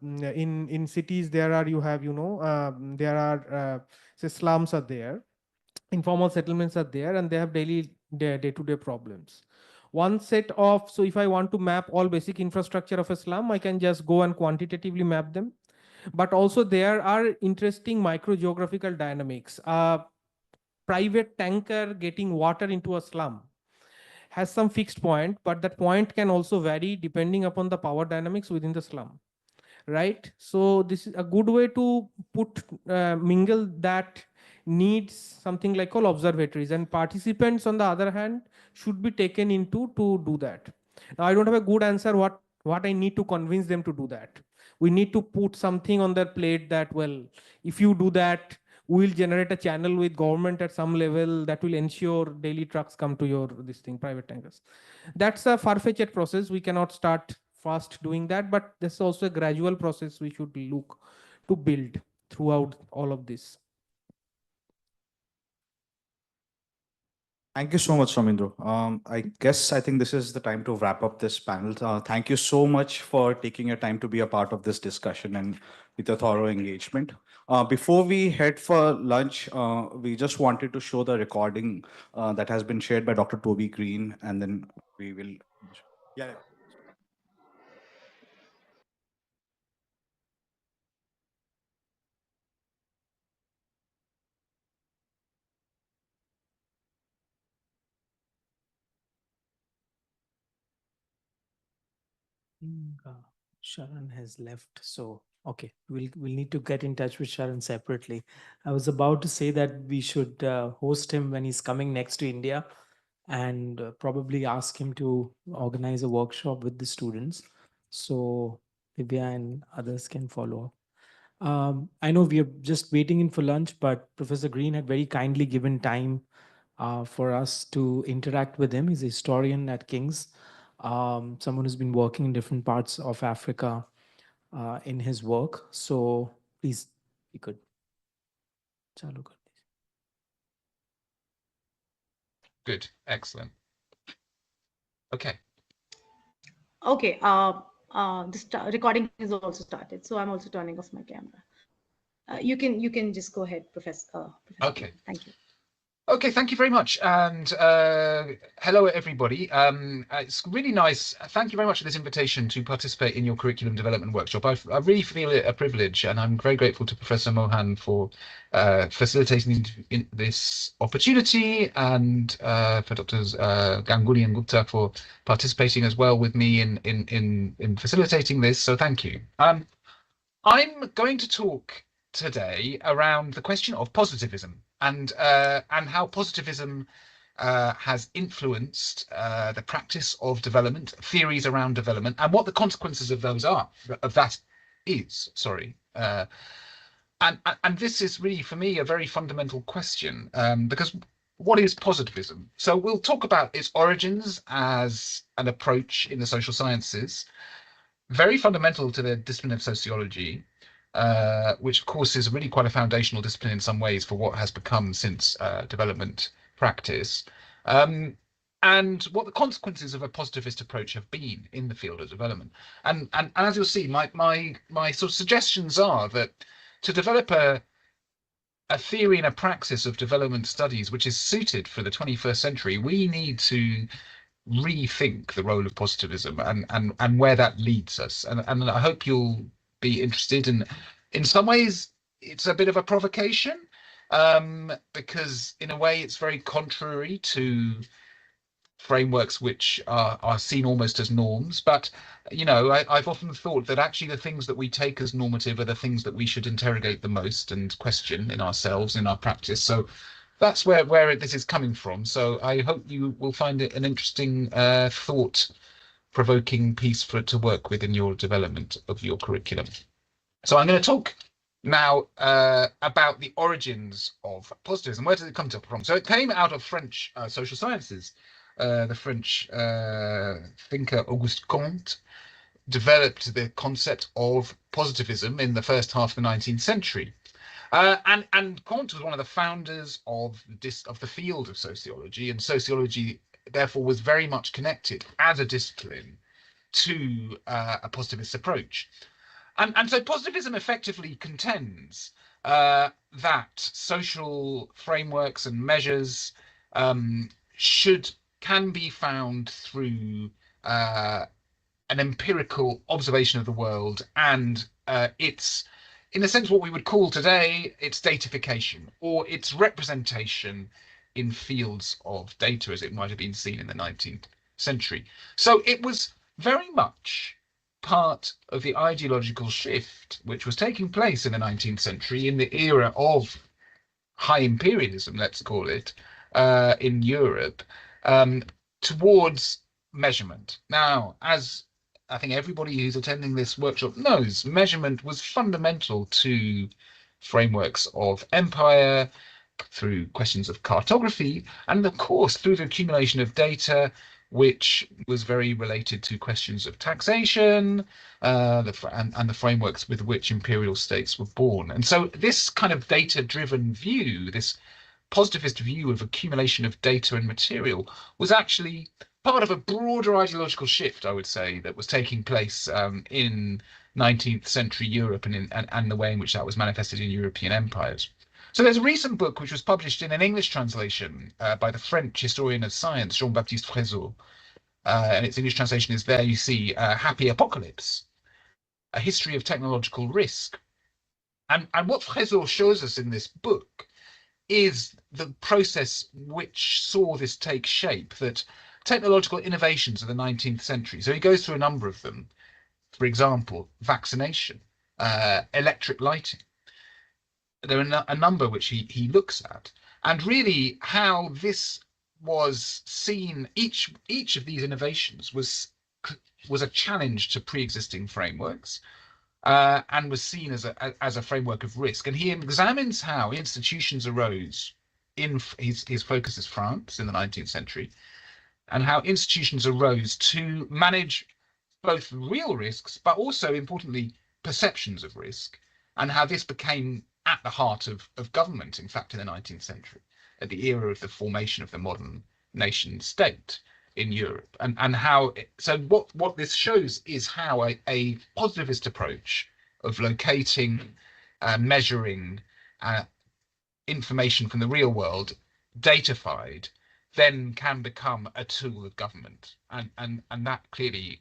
in cities there are, you have, there are say slums are there, informal settlements are there, and they have daily day-to-day problems. One set of, so if I want to map all basic infrastructure of a slum, I can just go and quantitatively map them. But also there are interesting microgeographical dynamics. Private tanker getting water into a slum has some fixed point, but that point can also vary depending upon the power dynamics within the slum, right? So this is a good way to put mingle that needs something like called observatories, and participants on the other hand should be taken into to do that. Now I don't have a good answer what I need to convince them to do that. We need to put something on their plate that, well, if you do that, we'll generate a channel with government at some level that will ensure daily trucks come to your this thing, private tankers. That's a far-fetched process. We cannot start fast doing that, but this is also a gradual process we should look to build throughout all of this. Thank you so much, Shamindra. I think this is the time to wrap up this panel. Thank you so much for taking your time to be a part of this discussion and with a thorough engagement. Before we head for lunch, we just wanted to show the recording that has been shared by Dr. Toby Green, and then we will. Yeah. Sharan has left, so okay, we'll need to get in touch with Sharan separately. I was about to say that we should host him when he's coming next to India, and probably ask him to organize a workshop with the students, so Divya and others can follow. I know we are just waiting in for lunch, but Professor Green had very kindly given time for us to interact with him. He's a historian at King's, someone who's been working in different parts of Africa in his work. So please, you could. Chalu kar dijiye. Good, excellent. Okay. Okay, this recording is also started, so I'm also turning off my camera. You can just go ahead, Professor. Okay. Thank you. Okay, thank you very much, and hello everybody. It's really nice. Thank you very much for this invitation to participate in your curriculum development workshop. I really feel it a privilege, and I'm very grateful to Professor Mohan for facilitating this opportunity, and for Drs. Ganguly and Gupta for participating as well with me in facilitating this. So thank you. I'm going to talk today around the question of positivism and how positivism has influenced the practice of development, theories around development, and what the consequences of those are. And this is really, for me, a very fundamental question, because what is positivism? So we'll talk about its origins as an approach in the social sciences, very fundamental to the discipline of sociology, which of course is really quite a foundational discipline in some ways for what has become since development practice, and what the consequences of a positivist approach have been in the field of development. And as you'll see, my sort of suggestions are that to develop a theory and a praxis of development studies which is suited for the 21st century, we need to rethink the role of positivism and where that leads us. And I hope you'll be interested. In some ways, it's a bit of a provocation, because in a way it's very contrary to frameworks which are seen almost as norms. But I've often thought that actually the things that we take as normative are the things that we should interrogate the most and question in ourselves, in our practice. So that's where this is coming from. So I hope you will find it an interesting, thought-provoking piece to work with in your development of your curriculum. So I'm going to talk now about the origins of positivism. Where did it come from? So it came out of French social sciences. The French thinker Auguste Comte developed the concept of positivism in the first half of the 19th century. And Comte was one of the founders of the field of sociology, and sociology therefore was very much connected as a discipline to a positivist approach. And so positivism effectively contends that social frameworks and measures can be found through an empirical observation of the world, and it's, in a sense, what we would call today its datification, or its representation in fields of data as it might have been seen in the 19th century. So it was very much part of the ideological shift which was taking place in the 19th century, in the era of high imperialism, let's call it, in Europe, towards measurement. Now, as I think everybody who's attending this workshop knows, measurement was fundamental to frameworks of empire, through questions of cartography, and of course through the accumulation of data, which was very related to questions of taxation, and the frameworks with which imperial states were born. And so this kind of data-driven view, this positivist view of accumulation of data and material was actually part of a broader ideological shift, I would say, that was taking place in 19th century Europe and the way in which that was manifested in European empires. So there's a recent book which was published in an English translation by the French historian of science, Jean-Baptiste Frézeau, and its English translation is there you see Happy Apocalypse, a history of technological risk. And what Frézeau shows us in this book is the process which saw this take shape, that technological innovations of the 19th century, so he goes through a number of them, for example, vaccination, electric lighting. There are a number which he looks at, and really how this was seen, each of these innovations was a challenge to pre-existing frameworks, and was seen as a framework of risk. And he examines how institutions arose in his focus is France in the 19th century, and how institutions arose to manage both real risks, but also importantly, perceptions of risk, and how this became at the heart of government, in fact, in the 19th century, at the era of the formation of the modern nation state in Europe. And how, so what this shows is how a positivist approach of locating, measuring information from the real world, datafied, then can become a tool of government. And that clearly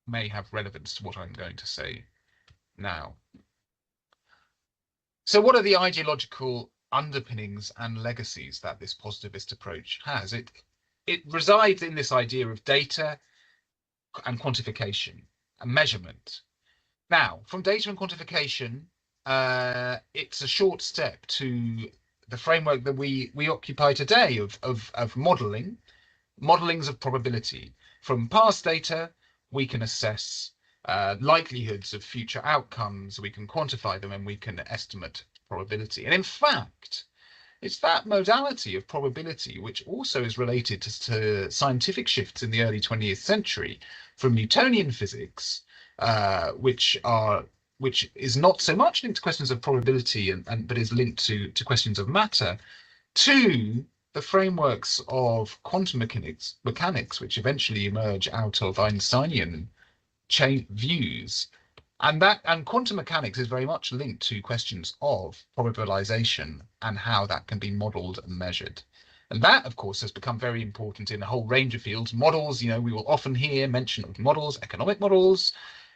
may have relevance to what I'm going to say now. So what are the ideological underpinnings and legacies that this positivist approach has? It resides in this idea of data and quantification and measurement. Now, from data and quantification, it's a short step to the framework that we occupy today of modelings of probability. From past data, we can assess likelihoods of future outcomes, we can quantify them, and we can estimate probability. And in fact, it's that modality of probability which also is related to scientific shifts in the early 20th century from Newtonian physics, which is not so much linked to questions of probability but is linked to questions of matter, to the frameworks of quantum mechanics, which eventually emerge out of Einsteinian views. And quantum mechanics is very much linked to questions of probabilization and how that can be modeled and measured. And that, of course, has become very important in a whole range of fields. Models, we will often hear mention of models, economic models.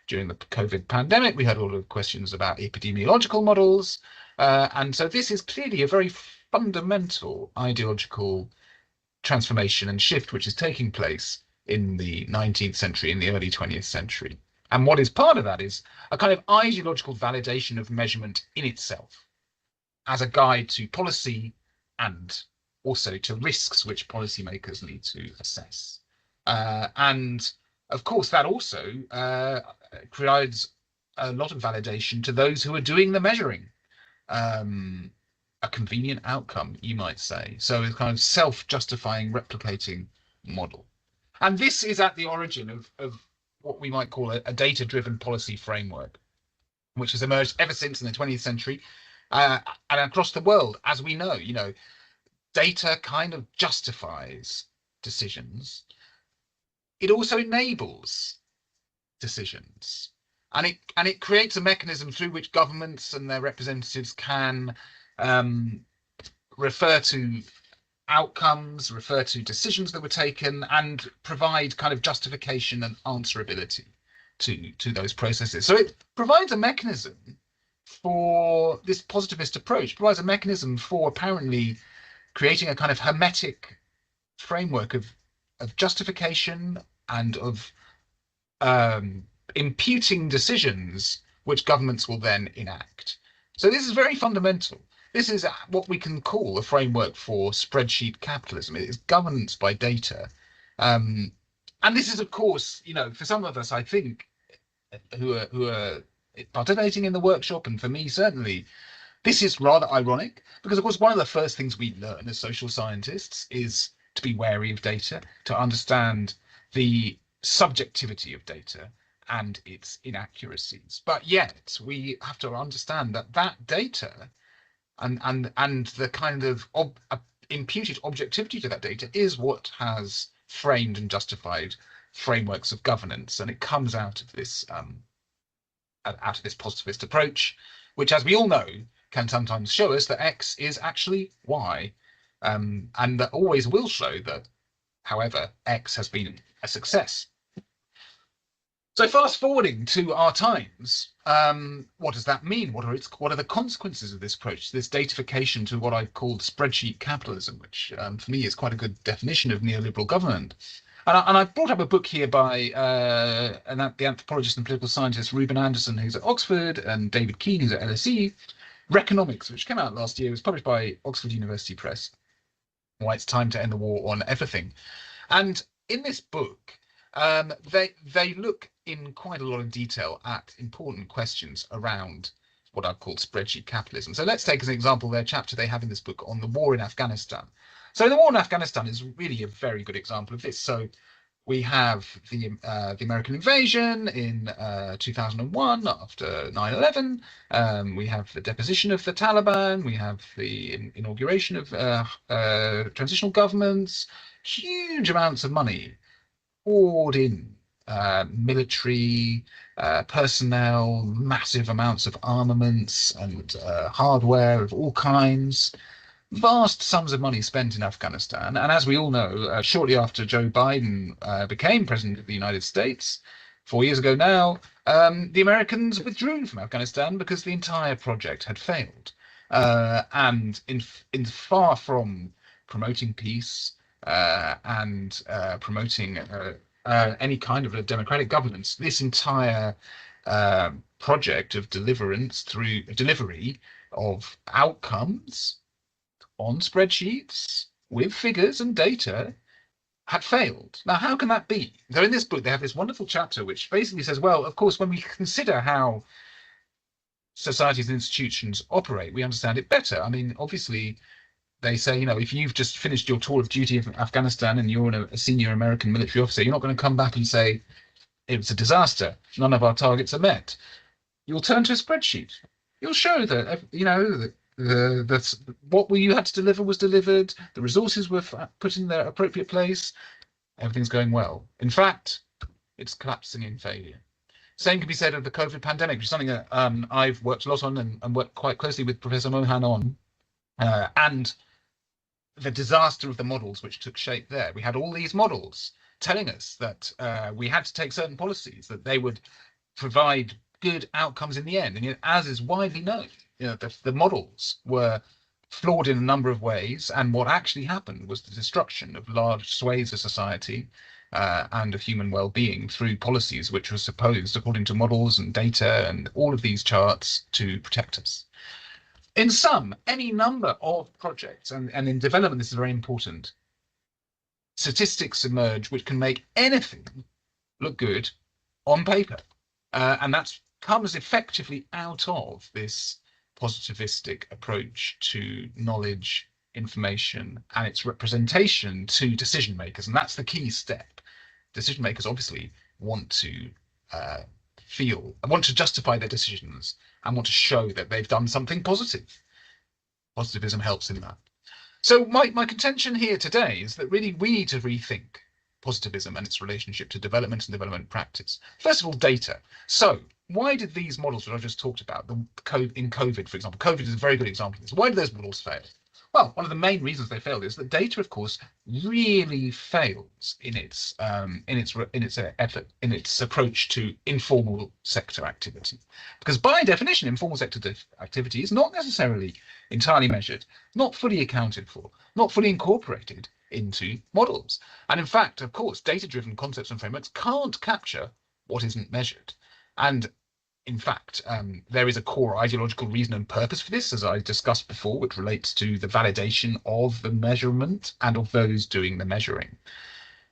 During the COVID pandemic, we had a lot of questions about epidemiological models. And so this is clearly a very fundamental ideological transformation and shift which is taking place in the 19th century, in the early 20th century. And what is part of that is a kind of ideological validation of measurement in itself as a guide to policy and also to risks which policymakers need to assess. And of course, that also provides a lot of validation to those who are doing the measuring. A convenient outcome, you might say. So it's kind of self-justifying, replicating model. And this is at the origin of what we might call a data-driven policy framework, which has emerged ever since in the 20th century and across the world. As we know, data kind of justifies decisions. It also enables decisions. And it creates a mechanism through which governments and their representatives can refer to outcomes, refer to decisions that were taken, and provide kind of justification and answerability to those processes. So it provides a mechanism for this positivist approach, provides a mechanism for apparently creating a kind of hermetic framework of justification and of imputing decisions which governments will then enact. So this is very fundamental. This is what we can call a framework for spreadsheet capitalism. It is governance by data. And this is, of course, for some of us, I think, who are participating in the workshop, and for me, certainly, this is rather ironic, because, of course, one of the first things we learn as social scientists is to be wary of data, to understand the subjectivity of data and its inaccuracies. But yet, we have to understand that data and the kind of imputed objectivity to that data is what has framed and justified frameworks of governance, and it comes out of this positivist approach, which, as we all know, can sometimes show us that X is actually Y, and that always will show that, however, X has been a success. So fast forwarding to our times, what does that mean? What are the consequences of this approach, this datafication to what I've called spreadsheet capitalism, which for me is quite a good definition of neoliberal government. And I've brought up a book here by the anthropologist and political scientist Ruben Anderson, who's at Oxford, and David Keane, who's at LSE, Reconomics, which came out last year. It was published by Oxford University Press. Why it's time to end the war on everything. And in this book, they look in quite a lot of detail at important questions around what I've called spreadsheet capitalism. So let's take as an example their chapter they have in this book on the war in Afghanistan. So the war in Afghanistan is really a very good example of this. So we have the American invasion in 2001 after 9/11. We have the deposition of the Taliban. We have the inauguration of transitional governments. Huge amounts of money poured in, military personnel, massive amounts of armaments and hardware of all kinds. Vast sums of money spent in Afghanistan. And as we all know, shortly after Joe Biden became president of the United States, 4 years ago now, the Americans withdrew from Afghanistan because the entire project had failed. And in far from promoting peace and promoting any kind of a democratic governance, this entire project of delivery of outcomes on spreadsheets with figures and data had failed. Now, how can that be? So in this book, they have this wonderful chapter which basically says, well, of course, when we consider how societies and institutions operate, we understand it better. I mean, obviously, they say, you know, if you've just finished your tour of duty in Afghanistan and you're a senior American military officer, you're not going to come back and say, it was a disaster, none of our targets are met. You'll turn to a spreadsheet. You'll show that, you know, what you had to deliver was delivered, the resources were put in their appropriate place, everything's going well. In fact, it's collapsing in failure. Same can be said of the COVID pandemic, which is something that I've worked a lot on and worked quite closely with Professor Mohan on. And the disaster of the models which took shape there. We had all these models telling us that we had to take certain policies, that they would provide good outcomes in the end. And you know, as is widely known, you know, the models were flawed in a number of ways, and what actually happened was the destruction of large swathes of society and of human well-being through policies which were supposed, according to models and data and all of these charts, to protect us. In any number of projects, and in development this is very important, statistics emerge which can make anything look good on paper. And that comes effectively out of this positivistic approach to knowledge, information, and its representation to decision makers. And that's the key step. Decision makers obviously want to justify their decisions and want to show that they've done something positive. Positivism helps in that. So my contention here today is that really we need to rethink positivism and its relationship to development and development practice. First of all, data. So why did these models that I just talked about, in COVID, for example, COVID is a very good example of this. Why did those models fail? Well, one of the main reasons they failed is that data, of course, really fails in its approach to informal sector activity, because by definition, informal sector activity is not necessarily entirely measured, not fully accounted for, not fully incorporated into models. And in fact, of course, data-driven concepts and frameworks can't capture what isn't measured. And in fact, there is a core ideological reason and purpose for this, as I discussed before, which relates to the validation of the measurement and of those doing the measuring.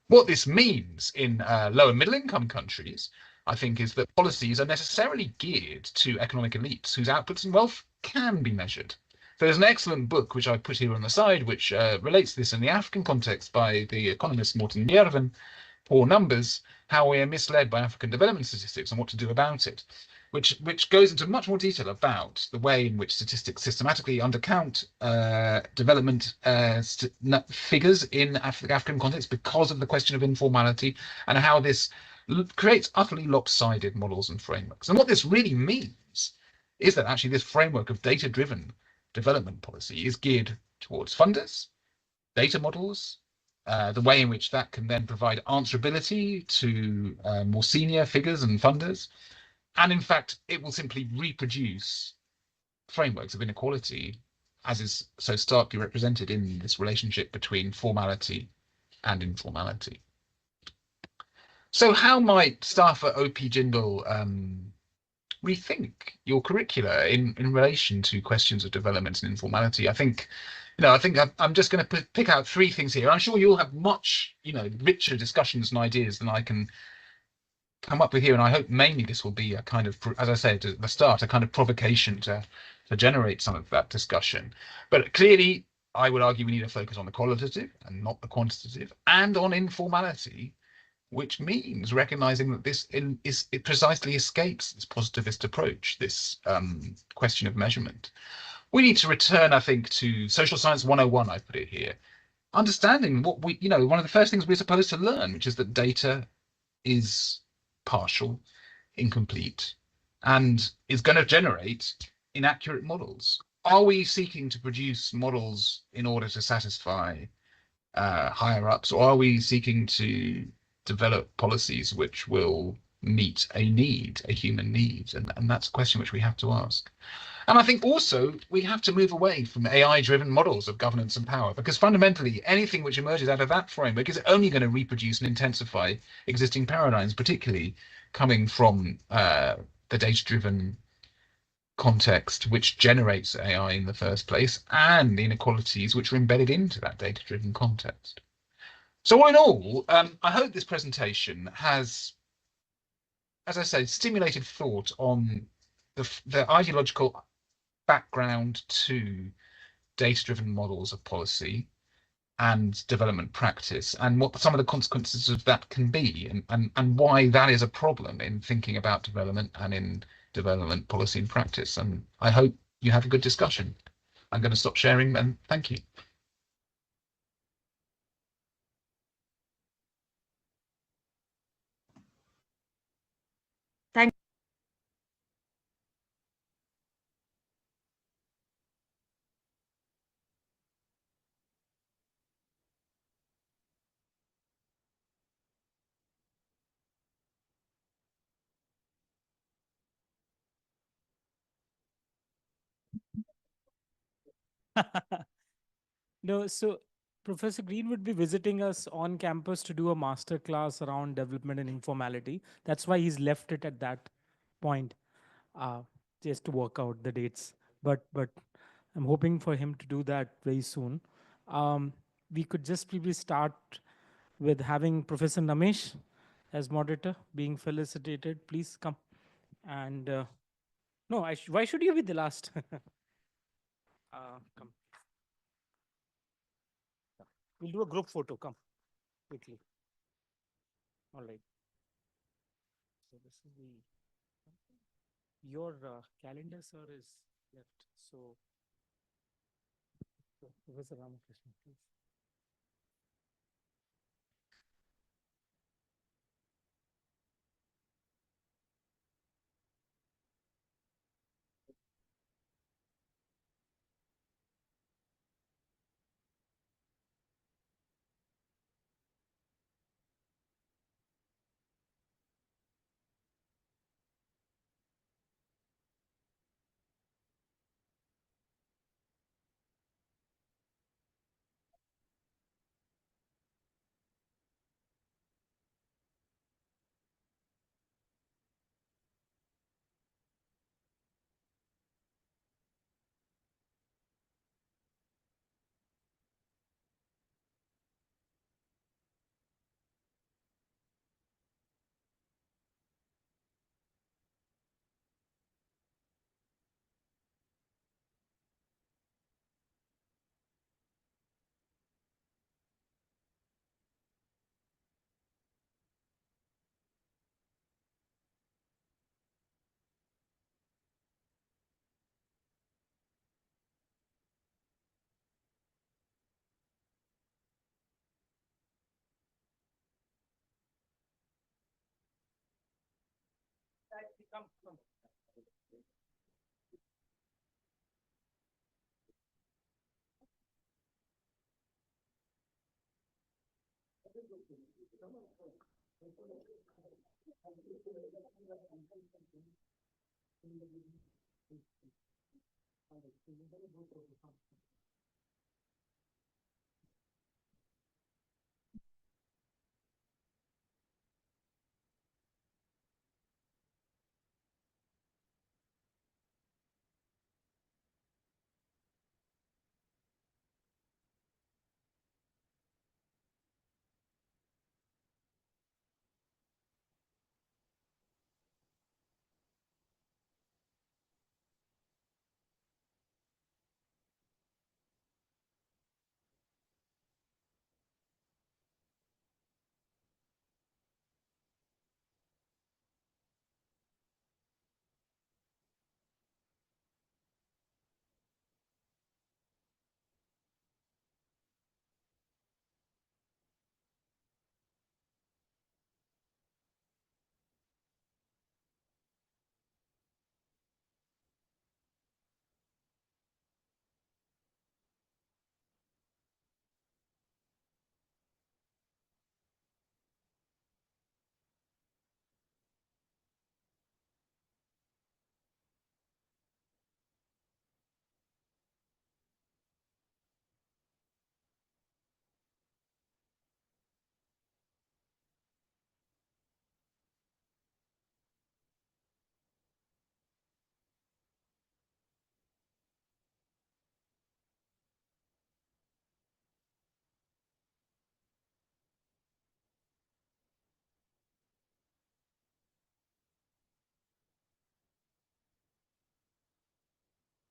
What this means in low and middle income countries, I think, is that policies are necessarily geared to economic elites whose outputs and wealth can be measured. There's an excellent book, which I put here on the side, which relates to this in the African context by the economist Morten Jerven, Poor Numbers, How We Are Misled by African Development Statistics and What to Do About It. which goes into much more detail about the way in which statistics systematically undercount development figures in African context because of the question of informality, and how this creates utterly lopsided models and frameworks. And what this really means is that actually this framework of data-driven development policy is geared towards funders, data models, the way in which that can then provide answerability to more senior figures and funders. And in fact, it will simply reproduce frameworks of inequality as is so starkly represented in this relationship between formality and informality. So how might staff at OP Jindal rethink your curricula in relation to questions of development and informality? I think I'm just going to pick out three things here. I'm sure you'll have much, richer discussions and ideas than I can come up with here. And I hope mainly this will be a kind of, as I said at the start, a kind of provocation to generate some of that discussion. But clearly, I would argue we need to focus on the qualitative and not the quantitative, and on informality, which means recognizing that it precisely escapes this positivist approach, this question of measurement. We need to return, I think, to social science 101, I put it here, understanding what one of the first things we're supposed to learn, which is that data is partial, incomplete, and is going to generate inaccurate models. Are we seeking to produce models in order to satisfy higher ups, or are we seeking to develop policies which will meet a need, a human need? And that's a question which we have to ask. And I think also we have to move away from AI-driven models of governance and power, because fundamentally anything which emerges out of that framework is only going to reproduce and intensify existing paradigms, particularly coming from the data-driven context which generates AI in the first place, and the inequalities which are embedded into that data-driven context. So all in all, I hope this presentation has, as I said, stimulated thought on the ideological background to data-driven models of policy and development practice, and what some of the consequences of that can be, and why that is a problem in thinking about development and in development policy and practice. And I hope you have a good discussion. I'm going to stop sharing, and thank you. Thank No, so Professor Green would be visiting us on campus to do a master class around development and informality. That's why he's left it at that point, just to work out the dates. But I'm hoping for him to do that very soon. We could just maybe start with having Professor Namesh as moderator, being felicitated. Please come. And no, why should you be the last? Come. We'll do a group photo. Come quickly. All right. So this is your calendar, sir, is left. So Professor Ramakrishnan, please.